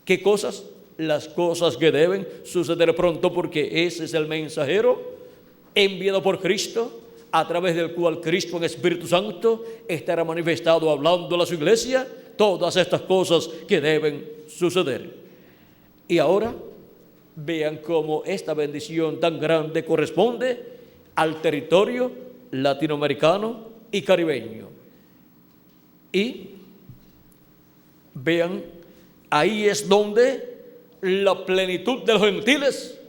qué cosas, las cosas que deben suceder pronto, porque ese es el mensajero enviado por Cristo, a través del cual Cristo en Espíritu Santo estará manifestado hablando a su iglesia todas estas cosas que deben suceder. Y ahora vean cómo esta bendición tan grande corresponde al territorio latinoamericano y caribeño. Y vean, ahí es donde la plenitud de los gentiles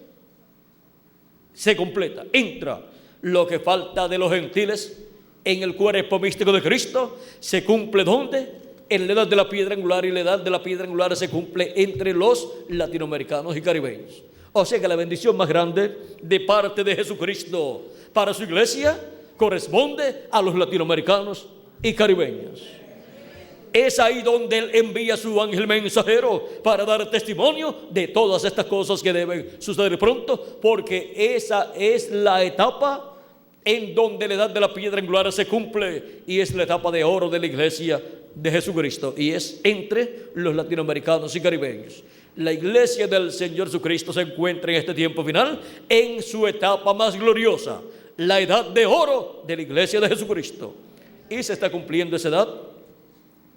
se completa. Entra lo que falta de los gentiles en el cuerpo místico de Cristo. Se cumple ¿dónde? En la edad de la piedra angular, y la edad de la piedra angular se cumple entre los latinoamericanos y caribeños. O sea que la bendición más grande de parte de Jesucristo para su iglesia corresponde a los latinoamericanos y caribeños. Es ahí donde Él envía a su ángel mensajero para dar testimonio de todas estas cosas que deben suceder pronto, porque esa es la etapa en donde la edad de la piedra angular se cumple, y es la etapa de oro de la iglesia de Jesucristo, y es entre los latinoamericanos y caribeños. La iglesia del Señor Jesucristo se encuentra en este tiempo final en su etapa más gloriosa, la edad de oro de la iglesia de Jesucristo, y se está cumpliendo esa edad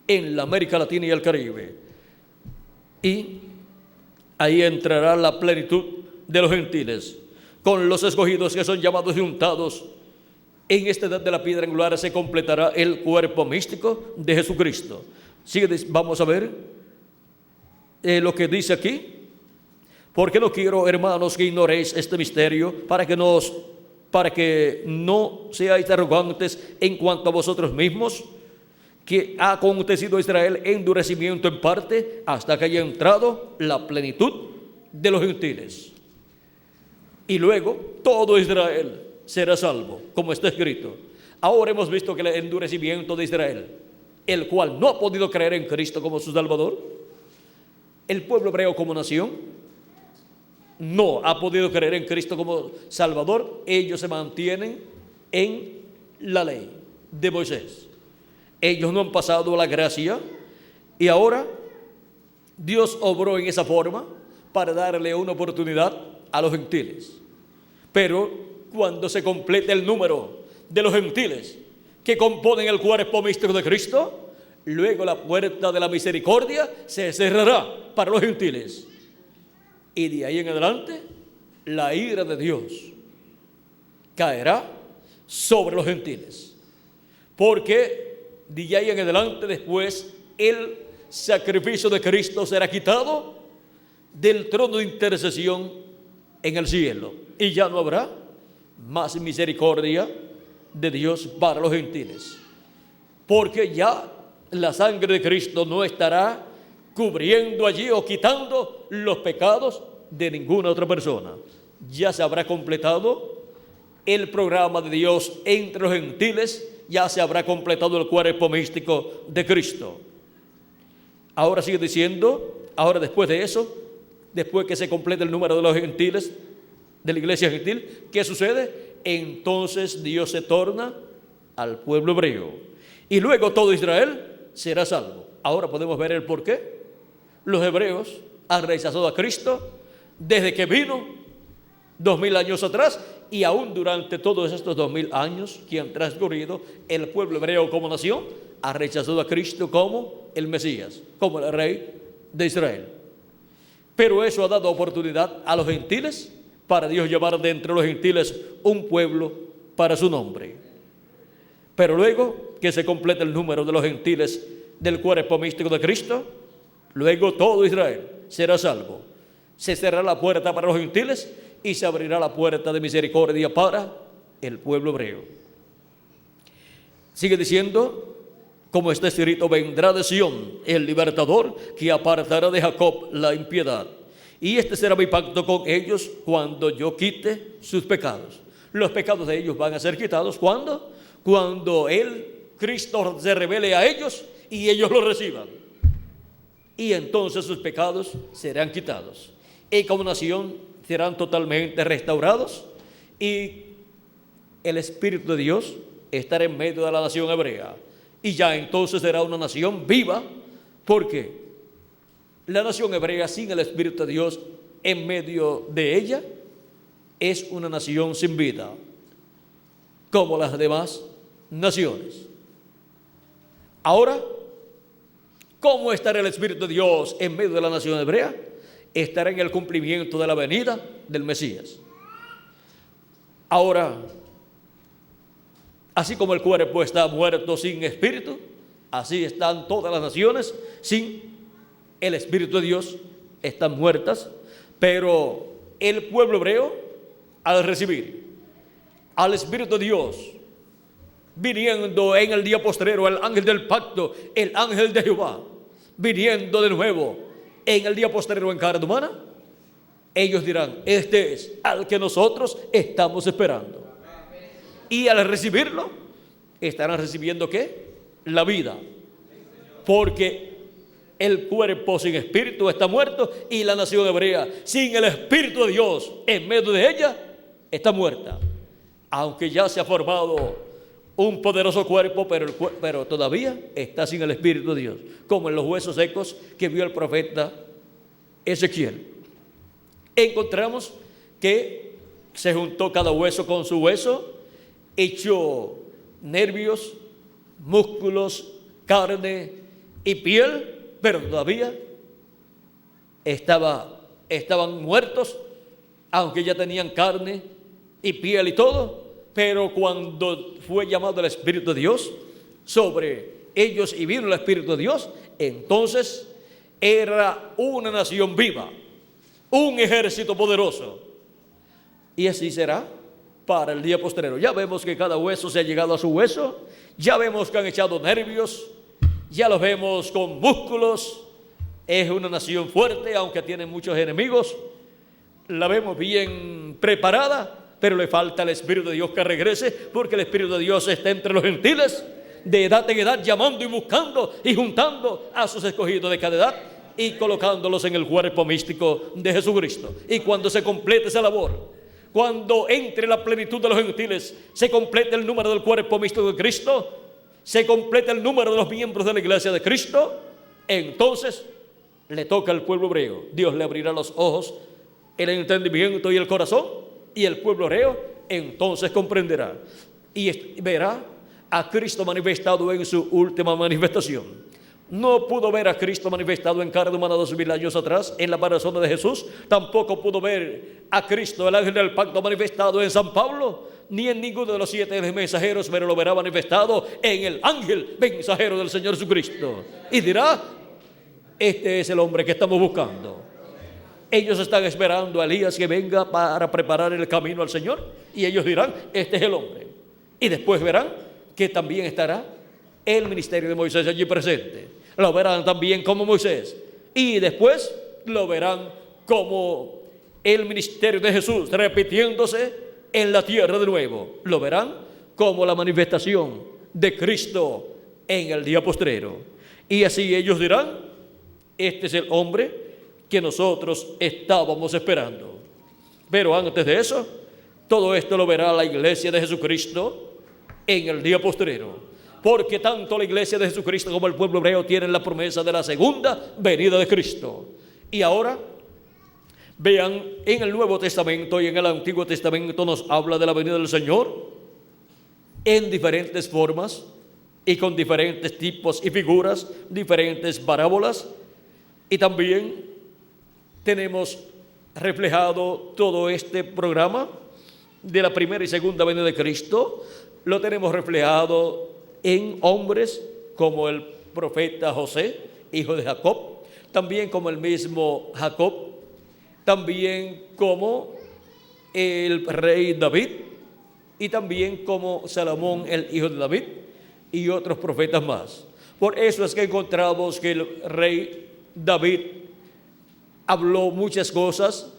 en la América Latina y el Caribe. Y ahí entrará la plenitud de los gentiles, con los escogidos que son llamados y untados. En esta edad de la piedra angular se completará el cuerpo místico de Jesucristo. Vamos a ver lo que dice aquí. Porque no quiero, hermanos, que ignoréis este misterio, para que no seáis arrogantes en cuanto a vosotros mismos, que ha acontecido a Israel endurecimiento en parte, hasta que haya entrado la plenitud de los gentiles. Y luego todo Israel será salvo, como está escrito. Ahora hemos visto que el endurecimiento de Israel, el cual no ha podido creer en Cristo como su Salvador, el pueblo hebreo como nación no ha podido creer en Cristo como Salvador. Ellos se mantienen en la ley de Moisés. Ellos no han pasado a la gracia, y ahora Dios obró en esa forma para darle una oportunidad a los gentiles. Pero cuando se complete el número de los gentiles que componen el cuerpo místico de Cristo, luego la puerta de la misericordia se cerrará para los gentiles, y de ahí en adelante la ira de Dios caerá sobre los gentiles, porque de ahí en adelante después el sacrificio de Cristo será quitado del trono de intercesión en el cielo, y ya no habrá más misericordia de Dios para los gentiles, porque ya la sangre de Cristo no estará cubriendo allí o quitando los pecados de ninguna otra persona. Ya se habrá completado el programa de Dios entre los gentiles, ya se habrá completado el cuerpo místico de Cristo. Ahora sigue diciendo, ahora después de eso, después que se complete el número de los gentiles, de la iglesia gentil, ¿qué sucede? Entonces Dios se torna al pueblo hebreo, y luego todo Israel será salvo. Ahora podemos ver el por qué los hebreos han rechazado a Cristo desde que vino 2000 años atrás, y aún durante todos estos 2000 años que han transcurrido, el pueblo hebreo como nación ha rechazado a Cristo como el Mesías, como el Rey de Israel. Pero eso ha dado oportunidad a los gentiles para Dios llevar de entre los gentiles un pueblo para su nombre. Pero luego que se complete el número de los gentiles del cuerpo místico de Cristo, luego todo Israel será salvo. Se cerrará la puerta para los gentiles y se abrirá la puerta de misericordia para el pueblo hebreo. Sigue diciendo, como está escrito, vendrá de Sión el libertador que apartará de Jacob la impiedad. Y este será mi pacto con ellos cuando yo quite sus pecados. Los pecados de ellos van a ser quitados ¿cuándo? Cuando Cristo se revele a ellos y ellos lo reciban. Y entonces sus pecados serán quitados. Y como nación serán totalmente restaurados, y el Espíritu de Dios estará en medio de la nación hebrea. Y ya entonces será una nación viva, porque la nación hebrea sin el Espíritu de Dios en medio de ella es una nación sin vida, como las demás naciones. Ahora, ¿cómo estará el Espíritu de Dios en medio de la nación hebrea? Estará en el cumplimiento de la venida del Mesías. Ahora, así como el cuerpo está muerto sin espíritu, así están todas las naciones sin el Espíritu de Dios, están muertas. Pero el pueblo hebreo, al recibir al Espíritu de Dios viniendo en el día postrero, el ángel del pacto, el ángel de Jehová viniendo de nuevo en el día postrero en carne humana, ellos dirán, este es al que nosotros estamos esperando. Y al recibirlo, estarán recibiendo ¿qué? La vida. Porque el cuerpo sin espíritu está muerto, y la nación hebrea sin el Espíritu de Dios en medio de ella está muerta. Aunque ya se ha formado un poderoso cuerpo, pero todavía está sin el Espíritu de Dios, como en los huesos secos que vio el profeta Ezequiel. Encontramos que se juntó cada hueso con su hueso, echó nervios, músculos, carne y piel, pero todavía estaban muertos, aunque ya tenían carne y piel y todo. Pero cuando fue llamado el Espíritu de Dios sobre ellos y vino el Espíritu de Dios, entonces era una nación viva, un ejército poderoso. Y así será para el día postrero. Ya vemos que cada hueso se ha llegado a su hueso, ya vemos que han echado nervios, ya los vemos con músculos. Es una nación fuerte, aunque tiene muchos enemigos. La vemos bien preparada, pero le falta el Espíritu de Dios que regrese, porque el Espíritu de Dios está entre los gentiles, de edad en edad, llamando y buscando y juntando a sus escogidos de cada edad y colocándolos en el cuerpo místico de Jesucristo. Y cuando se complete esa labor, cuando entre la plenitud de los gentiles, se complete el número del cuerpo místico de Cristo, se complete el número de los miembros de la iglesia de Cristo, entonces le toca al pueblo hebreo. Dios le abrirá los ojos, el entendimiento y el corazón, y el pueblo hebreo entonces comprenderá y verá a Cristo manifestado en su última manifestación. no pudo ver a Cristo manifestado en carne humana 2000 años atrás en la persona de Jesús. Tampoco pudo ver a Cristo, el ángel del pacto, manifestado en San Pablo, ni en ninguno de los 7 mensajeros, pero lo verá manifestado en el ángel mensajero del Señor Jesucristo. Y dirá: este es el hombre que estamos buscando. Ellos están esperando a Elías que venga para preparar el camino al Señor, y ellos dirán: este es el hombre. Y después verán que también estará el ministerio de Moisés allí presente. Lo verán también como Moisés, y después lo verán como el ministerio de Jesús repitiéndose en la tierra de nuevo. Lo verán como la manifestación de Cristo en el día postrero. Y así ellos dirán: este es el hombre que nosotros estábamos esperando. Pero antes de eso, todo esto lo verá la iglesia de Jesucristo en el día postrero. Porque tanto la iglesia de Jesucristo como el pueblo hebreo tienen la promesa de la segunda venida de Cristo. Y ahora vean, en el Nuevo Testamento y en el Antiguo Testamento nos habla de la venida del Señor en diferentes formas y con diferentes tipos y figuras, diferentes parábolas. Y también tenemos reflejado todo este programa de la primera y segunda venida de Cristo. Lo tenemos reflejado en hombres como el profeta José, hijo de Jacob, también como el mismo Jacob, también como el rey David, y también como Salomón, el hijo de David, y otros profetas más. Por eso es que encontramos que el rey David habló muchas cosas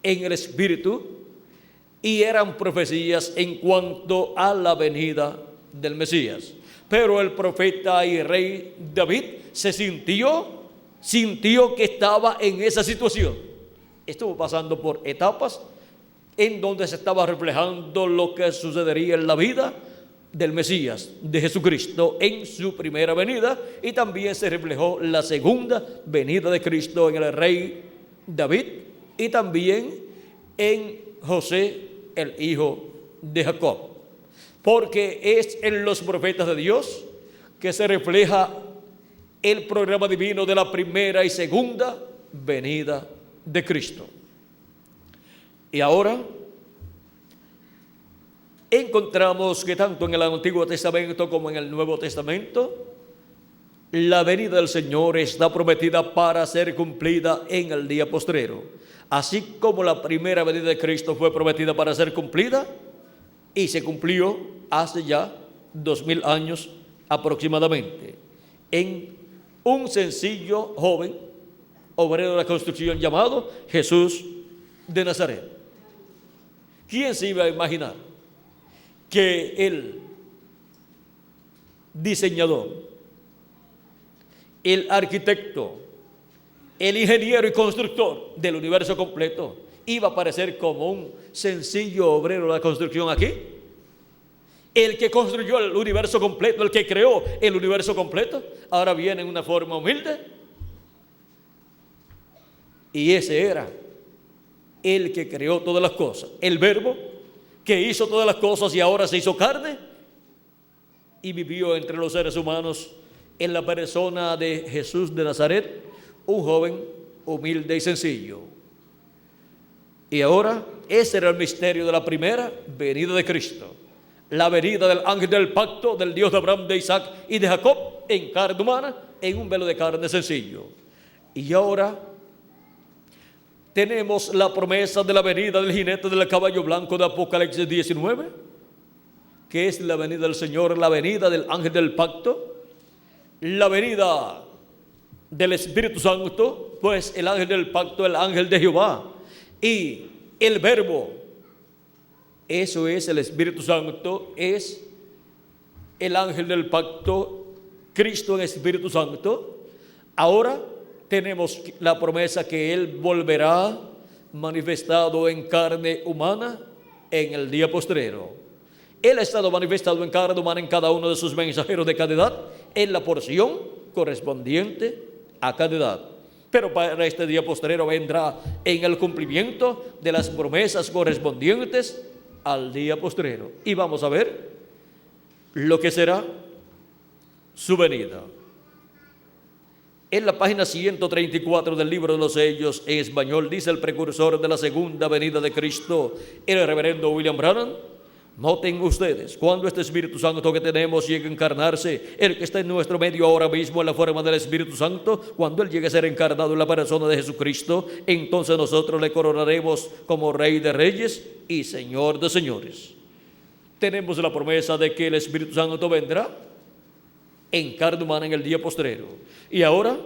en el Espíritu, y eran profecías en cuanto a la venida del Mesías. Pero el profeta y rey David se sintió que estaba en esa situación. Estuvo pasando por etapas en donde se estaba reflejando lo que sucedería en la vida del Mesías, de Jesucristo, en su primera venida, y también se reflejó la segunda venida de Cristo en el rey David, y también en José, el hijo de Jacob. Porque es en los profetas de Dios que se refleja el programa divino de la primera y segunda venida de Cristo. Y ahora encontramos que tanto en el Antiguo Testamento como en el Nuevo Testamento, la venida del Señor está prometida para ser cumplida en el día postrero. Así como la primera venida de Cristo fue prometida para ser cumplida, y se cumplió hace ya 2000 años aproximadamente, en un sencillo joven obrero de la construcción llamado Jesús de Nazaret. ¿Quién se iba a imaginar que el diseñador, el arquitecto, el ingeniero y constructor del universo completo iba a aparecer como un sencillo obrero de la construcción aquí? El que construyó el universo completo, el que creó el universo completo, ahora viene en una forma humilde. Y ese era el que creó todas las cosas, el Verbo que hizo todas las cosas y ahora se hizo carne y vivió entre los seres humanos en la persona de Jesús de Nazaret, un joven humilde y sencillo. Y ahora ese era el misterio de la primera venida de Cristo, la venida del ángel del pacto, del Dios de Abraham, de Isaac y de Jacob, en carne humana, en un velo de carne sencillo. Y ahora tenemos la promesa de la venida del jinete del caballo blanco de Apocalipsis 19, que es la venida del Señor, la venida del ángel del pacto, la venida del Espíritu Santo, pues el ángel del pacto, el ángel de Jehová, y el Verbo, eso es el Espíritu Santo, es el ángel del pacto, Cristo en Espíritu Santo. Ahora tenemos la promesa que Él volverá manifestado en carne humana en el día postrero. Él ha estado manifestado en carne humana en cada uno de sus mensajeros de cada edad, en la porción correspondiente a cada edad. Pero para este día postrero vendrá en el cumplimiento de las promesas correspondientes al día postrero. Y vamos a ver lo que será su venida. En la página 134 del libro de los sellos en español dice el precursor de la segunda venida de Cristo, el reverendo William Branham: noten ustedes, cuando este Espíritu Santo que tenemos llegue a encarnarse, el que está en nuestro medio ahora mismo en la forma del Espíritu Santo, cuando Él llegue a ser encarnado en la persona de Jesucristo, entonces nosotros le coronaremos como Rey de Reyes y Señor de Señores. Tenemos la promesa de que el Espíritu Santo vendrá en carne humana en el día postrero. Y ahora,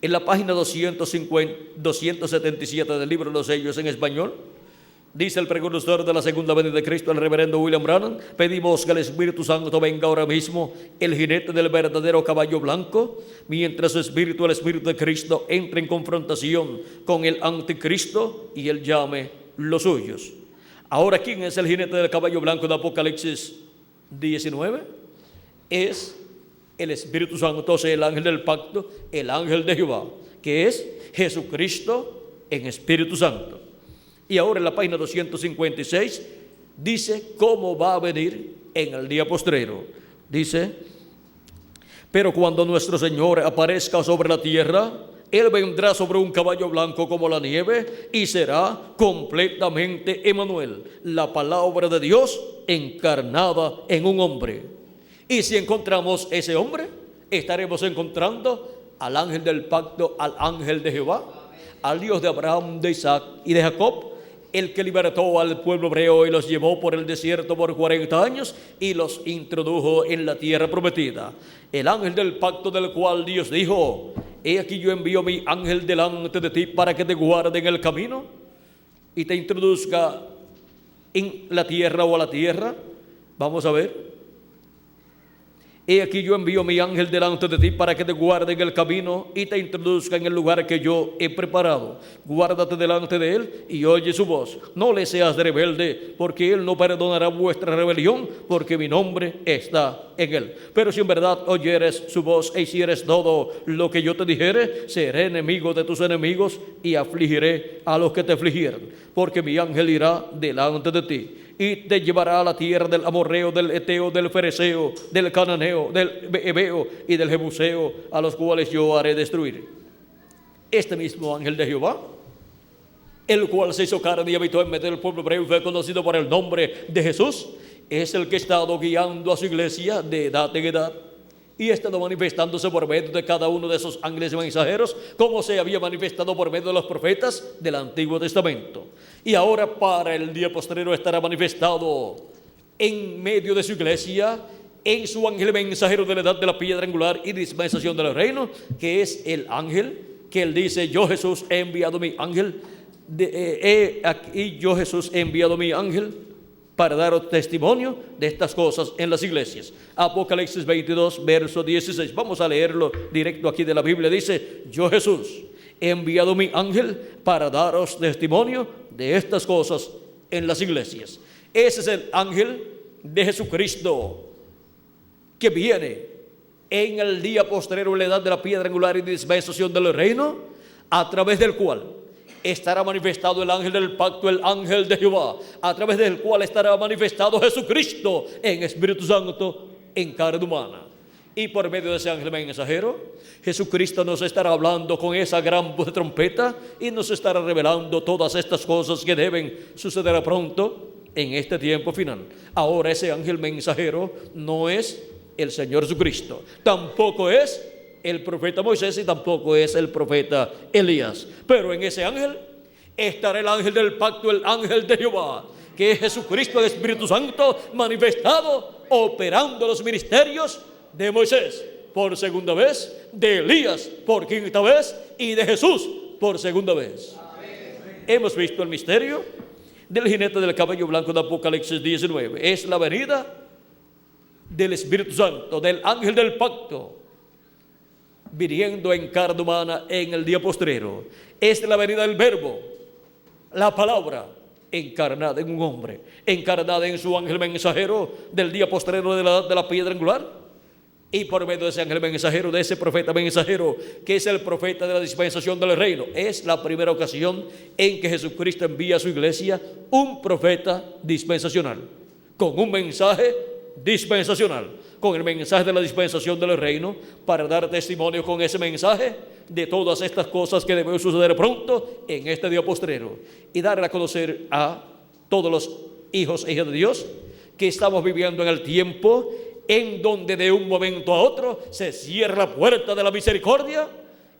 en la página 277 del libro de los sellos en español, dice el precursor de la segunda venida de Cristo, el reverendo William Branham: pedimos que el Espíritu Santo venga ahora mismo, el jinete del verdadero caballo blanco, mientras su espíritu, el Espíritu de Cristo, entre en confrontación con el anticristo y él llame los suyos. Ahora, ¿quién es el jinete del caballo blanco de Apocalipsis 19? Es el Espíritu Santo, o sea, el ángel del pacto, el ángel de Jehová, que es Jesucristo en Espíritu Santo. Y ahora en la página 256 dice cómo va a venir en el día postrero. Dice: pero cuando nuestro Señor aparezca sobre la tierra, Él vendrá sobre un caballo blanco como la nieve y será completamente Emmanuel, la palabra de Dios encarnada en un hombre. Y si encontramos ese hombre, estaremos encontrando al ángel del pacto, al ángel de Jehová, al Dios de Abraham, de Isaac y de Jacob, el que libertó al pueblo hebreo y los llevó por el desierto por 40 años y los introdujo en la tierra prometida. El ángel del pacto, del cual Dios dijo: he aquí yo envío mi ángel delante de ti para que te guarde en el camino y te introduzca en la tierra o a la tierra. Vamos a ver. He aquí yo envío mi ángel delante de ti para que te guarde en el camino y te introduzca en el lugar que yo he preparado. Guárdate delante de él y oye su voz. No le seas rebelde, porque él no perdonará vuestra rebelión, porque mi nombre está en él. Pero si en verdad oyeres su voz e hicieres todo lo que yo te dijere, seré enemigo de tus enemigos y afligiré a los que te afligieren, porque mi ángel irá delante de ti y te llevará a la tierra del amorreo, del eteo, del fereceo, del cananeo, del heveo y del jebuseo, a los cuales yo haré destruir. Este mismo ángel de Jehová, el cual se hizo carne y habitó en medio del pueblo hebreo y fue conocido por el nombre de Jesús, es el que ha estado guiando a su iglesia de edad en edad y ha estado manifestándose por medio de cada uno de esos ángeles mensajeros, como se había manifestado por medio de los profetas del Antiguo Testamento. Y ahora para el día postrero estará manifestado en medio de su iglesia, en su ángel mensajero de la edad de la piedra angular y dispensación del reino, que es el ángel que él dice: yo Jesús he enviado mi ángel, yo Jesús he enviado mi ángel para daros testimonio de estas cosas en las iglesias. Apocalipsis 22, verso 16. Vamos a leerlo directo aquí de la Biblia. Dice: yo Jesús he enviado mi ángel para daros testimonio de estas cosas en las iglesias. Ese es el ángel de Jesucristo que viene en el día postrero, en la edad de la piedra angular y dispensación del reino, a través del cual estará manifestado el ángel del pacto, el ángel de Jehová, a través del cual estará manifestado Jesucristo en Espíritu Santo en carne humana. Y por medio de ese ángel mensajero, Jesucristo nos estará hablando con esa gran voz de trompeta y nos estará revelando todas estas cosas que deben suceder pronto en este tiempo final. Ahora ese ángel mensajero no es el Señor Jesucristo, tampoco es el profeta Moisés y tampoco es el profeta Elías, pero en ese ángel estará el ángel del pacto, el ángel de Jehová, que es Jesucristo, el Espíritu Santo manifestado, operando los ministerios de Moisés por segunda vez, de Elías por quinta vez y de Jesús por segunda vez. Amén. Hemos visto el misterio del jinete del caballo blanco de Apocalipsis 19. Es la venida del Espíritu Santo, del ángel del pacto, viniendo en carne humana en el día postrero. Es la venida del verbo, la palabra encarnada en un hombre, encarnada en su ángel mensajero del día postrero de la piedra angular. Y por medio de ese ángel mensajero, de ese profeta mensajero, que es el profeta de la dispensación del reino, es la primera ocasión en que Jesucristo envía a su iglesia un profeta dispensacional, con un mensaje dispensacional. con el mensaje de la dispensación del reino, para dar testimonio con ese mensaje de todas estas cosas que deben suceder pronto en este día postrero, y darle a conocer a todos los hijos e hijas de Dios que estamos viviendo en el tiempo en donde de un momento a otro se cierra la puerta de la misericordia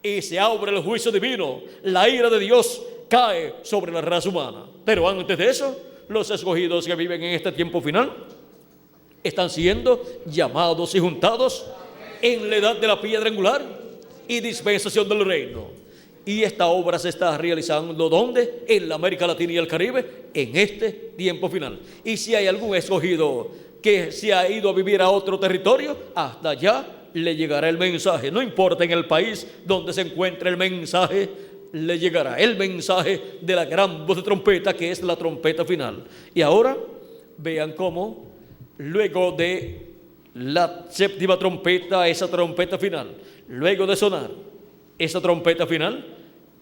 y se abre el juicio divino. La ira de Dios cae sobre la raza humana. Pero antes de eso, los escogidos que viven en este tiempo final están siendo llamados y juntados en la edad de la piedra angular y dispensación del reino. Y esta obra se está realizando ¿dónde? En la América Latina y el Caribe, en este tiempo final. Y si hay algún escogido que se ha ido a vivir a otro territorio, hasta allá le llegará el mensaje. No importa en el país donde se encuentre, el mensaje le llegará. El mensaje de la gran voz de trompeta, que es la trompeta final. Y ahora vean cómo luego de la séptima trompeta, esa trompeta final, luego de sonar esa trompeta final,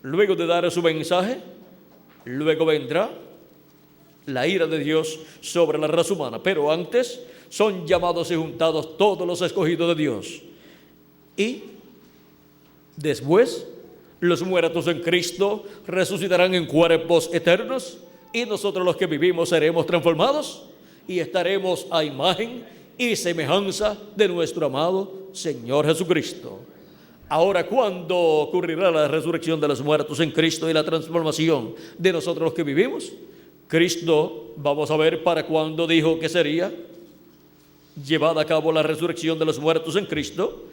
luego de dar su mensaje, luego vendrá la ira de Dios sobre la raza humana. Pero antes son llamados y juntados todos los escogidos de Dios. Y después los muertos en Cristo resucitarán en cuerpos eternos, y nosotros los que vivimos seremos transformados y estaremos a imagen y semejanza de nuestro amado Señor Jesucristo. Ahora, ¿cuándo ocurrirá la resurrección de los muertos en Cristo y la transformación de nosotros los que vivimos? Cristo, vamos a ver para cuándo dijo que sería llevada a cabo la resurrección de los muertos en Cristo.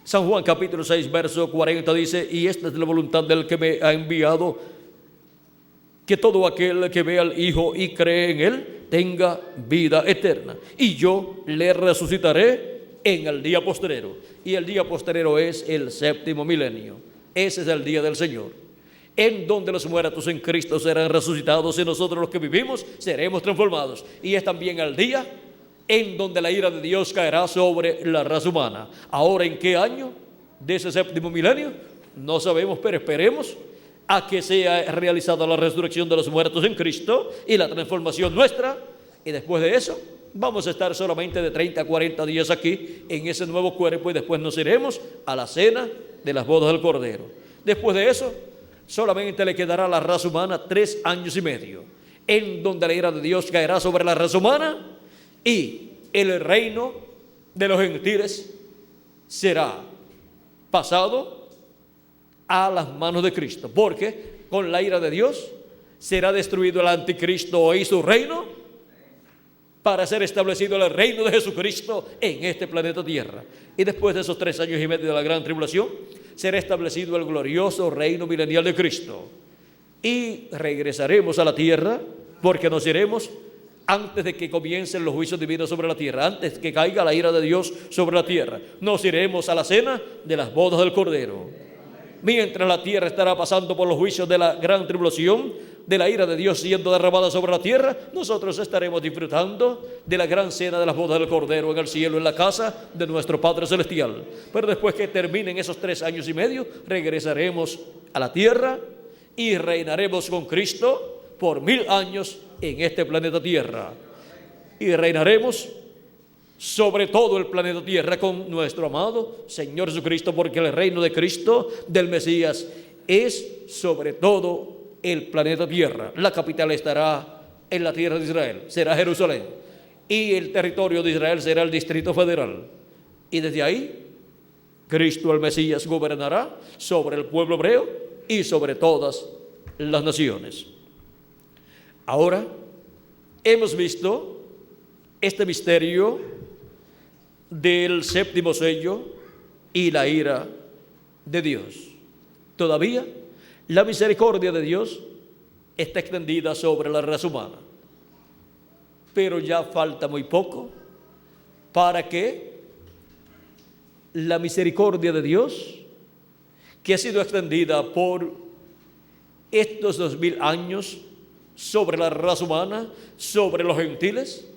San Juan capítulo 6, verso 40 dice: y esta es la voluntad del que me ha enviado, que todo aquel que ve al Hijo y cree en Él tenga vida eterna, y yo le resucitaré en el día postrero. Y el día postrero es el séptimo milenio. Ese es el día del Señor, en donde los muertos en Cristo serán resucitados y nosotros los que vivimos seremos transformados. Y es también el día en donde la ira de Dios caerá sobre la raza humana. Ahora, ¿en qué año de ese séptimo milenio? No sabemos, pero esperemos a que sea realizada la resurrección de los muertos en Cristo y la transformación nuestra. Y después de eso vamos a estar solamente de 30 a 40 días aquí en ese nuevo cuerpo, y después nos iremos a la cena de las bodas del Cordero. Después de eso solamente le quedará a la raza humana 3 años y medio, en donde la ira de Dios caerá sobre la raza humana y el reino de los gentiles será pasado a las manos de Cristo, porque con la ira de Dios será destruido el anticristo y su reino, para ser establecido el reino de Jesucristo en este planeta Tierra. Y después de esos 3 años y medio de la gran tribulación, será establecido el glorioso reino milenial de Cristo. Y regresaremos a la tierra, porque nos iremos antes de que comiencen los juicios divinos sobre la tierra, antes que caiga la ira de Dios sobre la tierra. Nos iremos a la cena de las bodas del Cordero. Mientras la tierra estará pasando por los juicios de la gran tribulación, de la ira de Dios siendo derramada sobre la tierra, nosotros estaremos disfrutando de la gran cena de las bodas del Cordero en el cielo, en la casa de nuestro Padre Celestial. Pero después que terminen esos 3 años y medio, regresaremos a la tierra y reinaremos con Cristo por 1000 años en este planeta Tierra. Y reinaremos sobre todo el planeta Tierra con nuestro amado Señor Jesucristo, porque el reino de Cristo, del Mesías, es sobre todo el planeta Tierra. La capital estará en la tierra de Israel, será Jerusalén, y el territorio de Israel será el Distrito Federal. Y desde ahí, Cristo el Mesías gobernará sobre el pueblo hebreo y sobre todas las naciones. Ahora, hemos visto este misterio del séptimo sello y la ira de Dios. Todavía la misericordia de Dios está extendida sobre la raza humana, pero ya falta muy poco para que la misericordia de Dios, que ha sido extendida por estos 2000 años sobre la raza humana, sobre los gentiles,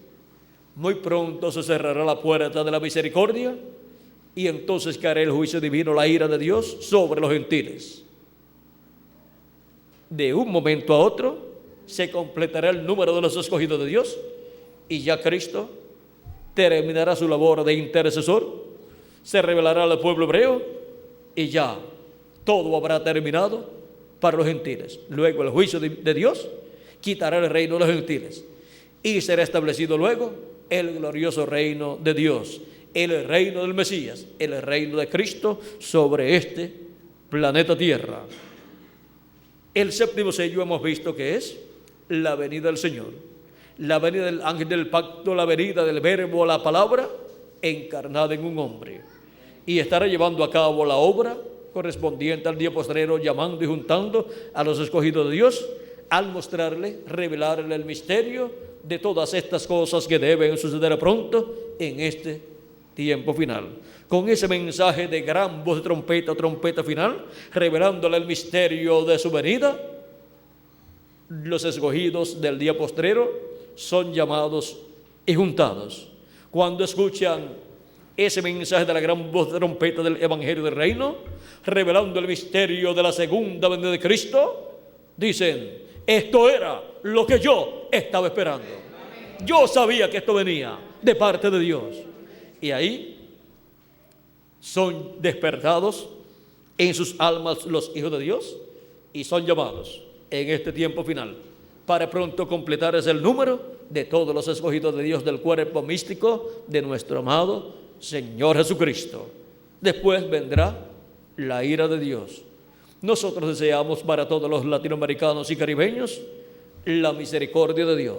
muy pronto se cerrará la puerta de la misericordia, y entonces caerá el juicio divino, la ira de Dios sobre los gentiles. De un momento a otro se completará el número de los escogidos de Dios, y ya Cristo terminará su labor de intercesor, se revelará al pueblo hebreo y ya todo habrá terminado para los gentiles. Luego el juicio de Dios quitará el reino de los gentiles y será establecido luego el glorioso reino de Dios, el reino del Mesías, el reino de Cristo sobre este planeta Tierra. El séptimo sello hemos visto que es la venida del Señor, la venida del ángel del pacto, la venida del verbo, la palabra encarnada en un hombre, y estará llevando a cabo la obra correspondiente al día postrero, llamando y juntando a los escogidos de Dios, al mostrarle, revelarle el misterio de todas estas cosas que deben suceder pronto en este tiempo final. Con ese mensaje de gran voz de trompeta, trompeta final, revelándole el misterio de su venida, los escogidos del día postrero son llamados y juntados. Cuando escuchan ese mensaje de la gran voz de trompeta del Evangelio del Reino, revelando el misterio de la segunda venida de Cristo, dicen: esto era lo que yo estaba esperando. Yo sabía que esto venía de parte de Dios. Y ahí son despertados en sus almas los hijos de Dios y son llamados en este tiempo final para pronto completar el número de todos los escogidos de Dios del cuerpo místico de nuestro amado Señor Jesucristo. Después vendrá la ira de Dios. Nosotros deseamos para todos los latinoamericanos y caribeños la misericordia de Dios,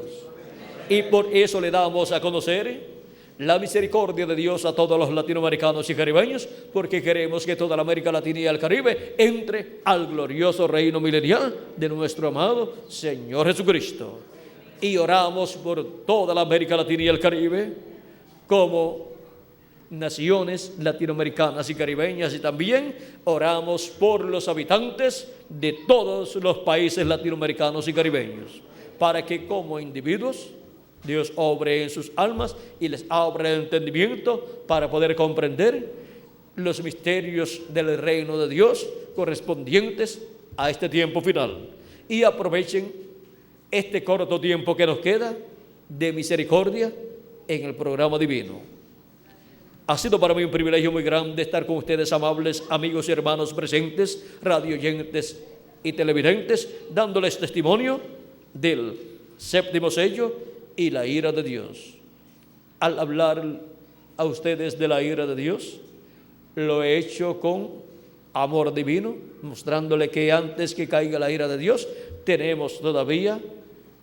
y por eso le damos a conocer la misericordia de Dios a todos los latinoamericanos y caribeños, porque queremos que toda la América Latina y el Caribe entre al glorioso reino milenial de nuestro amado Señor Jesucristo. Y oramos por toda la América Latina y el Caribe como naciones latinoamericanas y caribeñas, y también oramos por los habitantes de todos los países latinoamericanos y caribeños, para que como individuos Dios obre en sus almas y les abra el entendimiento para poder comprender los misterios del reino de Dios correspondientes a este tiempo final, y aprovechen este corto tiempo que nos queda de misericordia en el programa divino. Ha sido para mí un privilegio muy grande estar con ustedes, amables amigos y hermanos presentes, radioyentes y televidentes, dándoles testimonio del séptimo sello y la ira de Dios. Al hablar a ustedes de la ira de Dios, lo he hecho con amor divino, mostrándole que antes que caiga la ira de Dios, tenemos todavía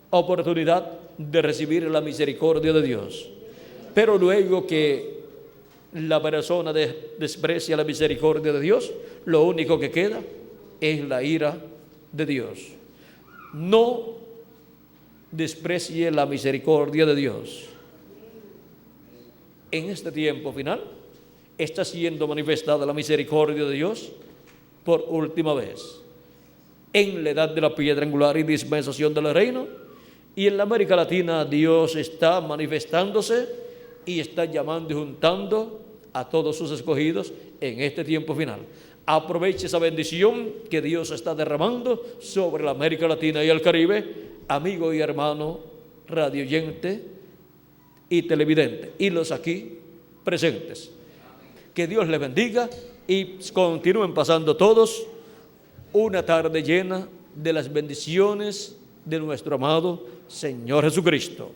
oportunidad de recibir la misericordia de Dios. Pero luego que la persona desprecia la misericordia de Dios, lo único que queda es la ira de Dios. No desprecie la misericordia de Dios. En este tiempo final está siendo manifestada la misericordia de Dios por última vez en la edad de la piedra angular y dispensación del reino, y en la América Latina Dios está manifestándose y está llamando y juntando a todos sus escogidos en este tiempo final. Aproveche esa bendición que Dios está derramando sobre la América Latina y el Caribe, amigo y hermano radioyente y televidente, y los aquí presentes. Que Dios les bendiga y continúen pasando todos una tarde llena de las bendiciones de nuestro amado Señor Jesucristo.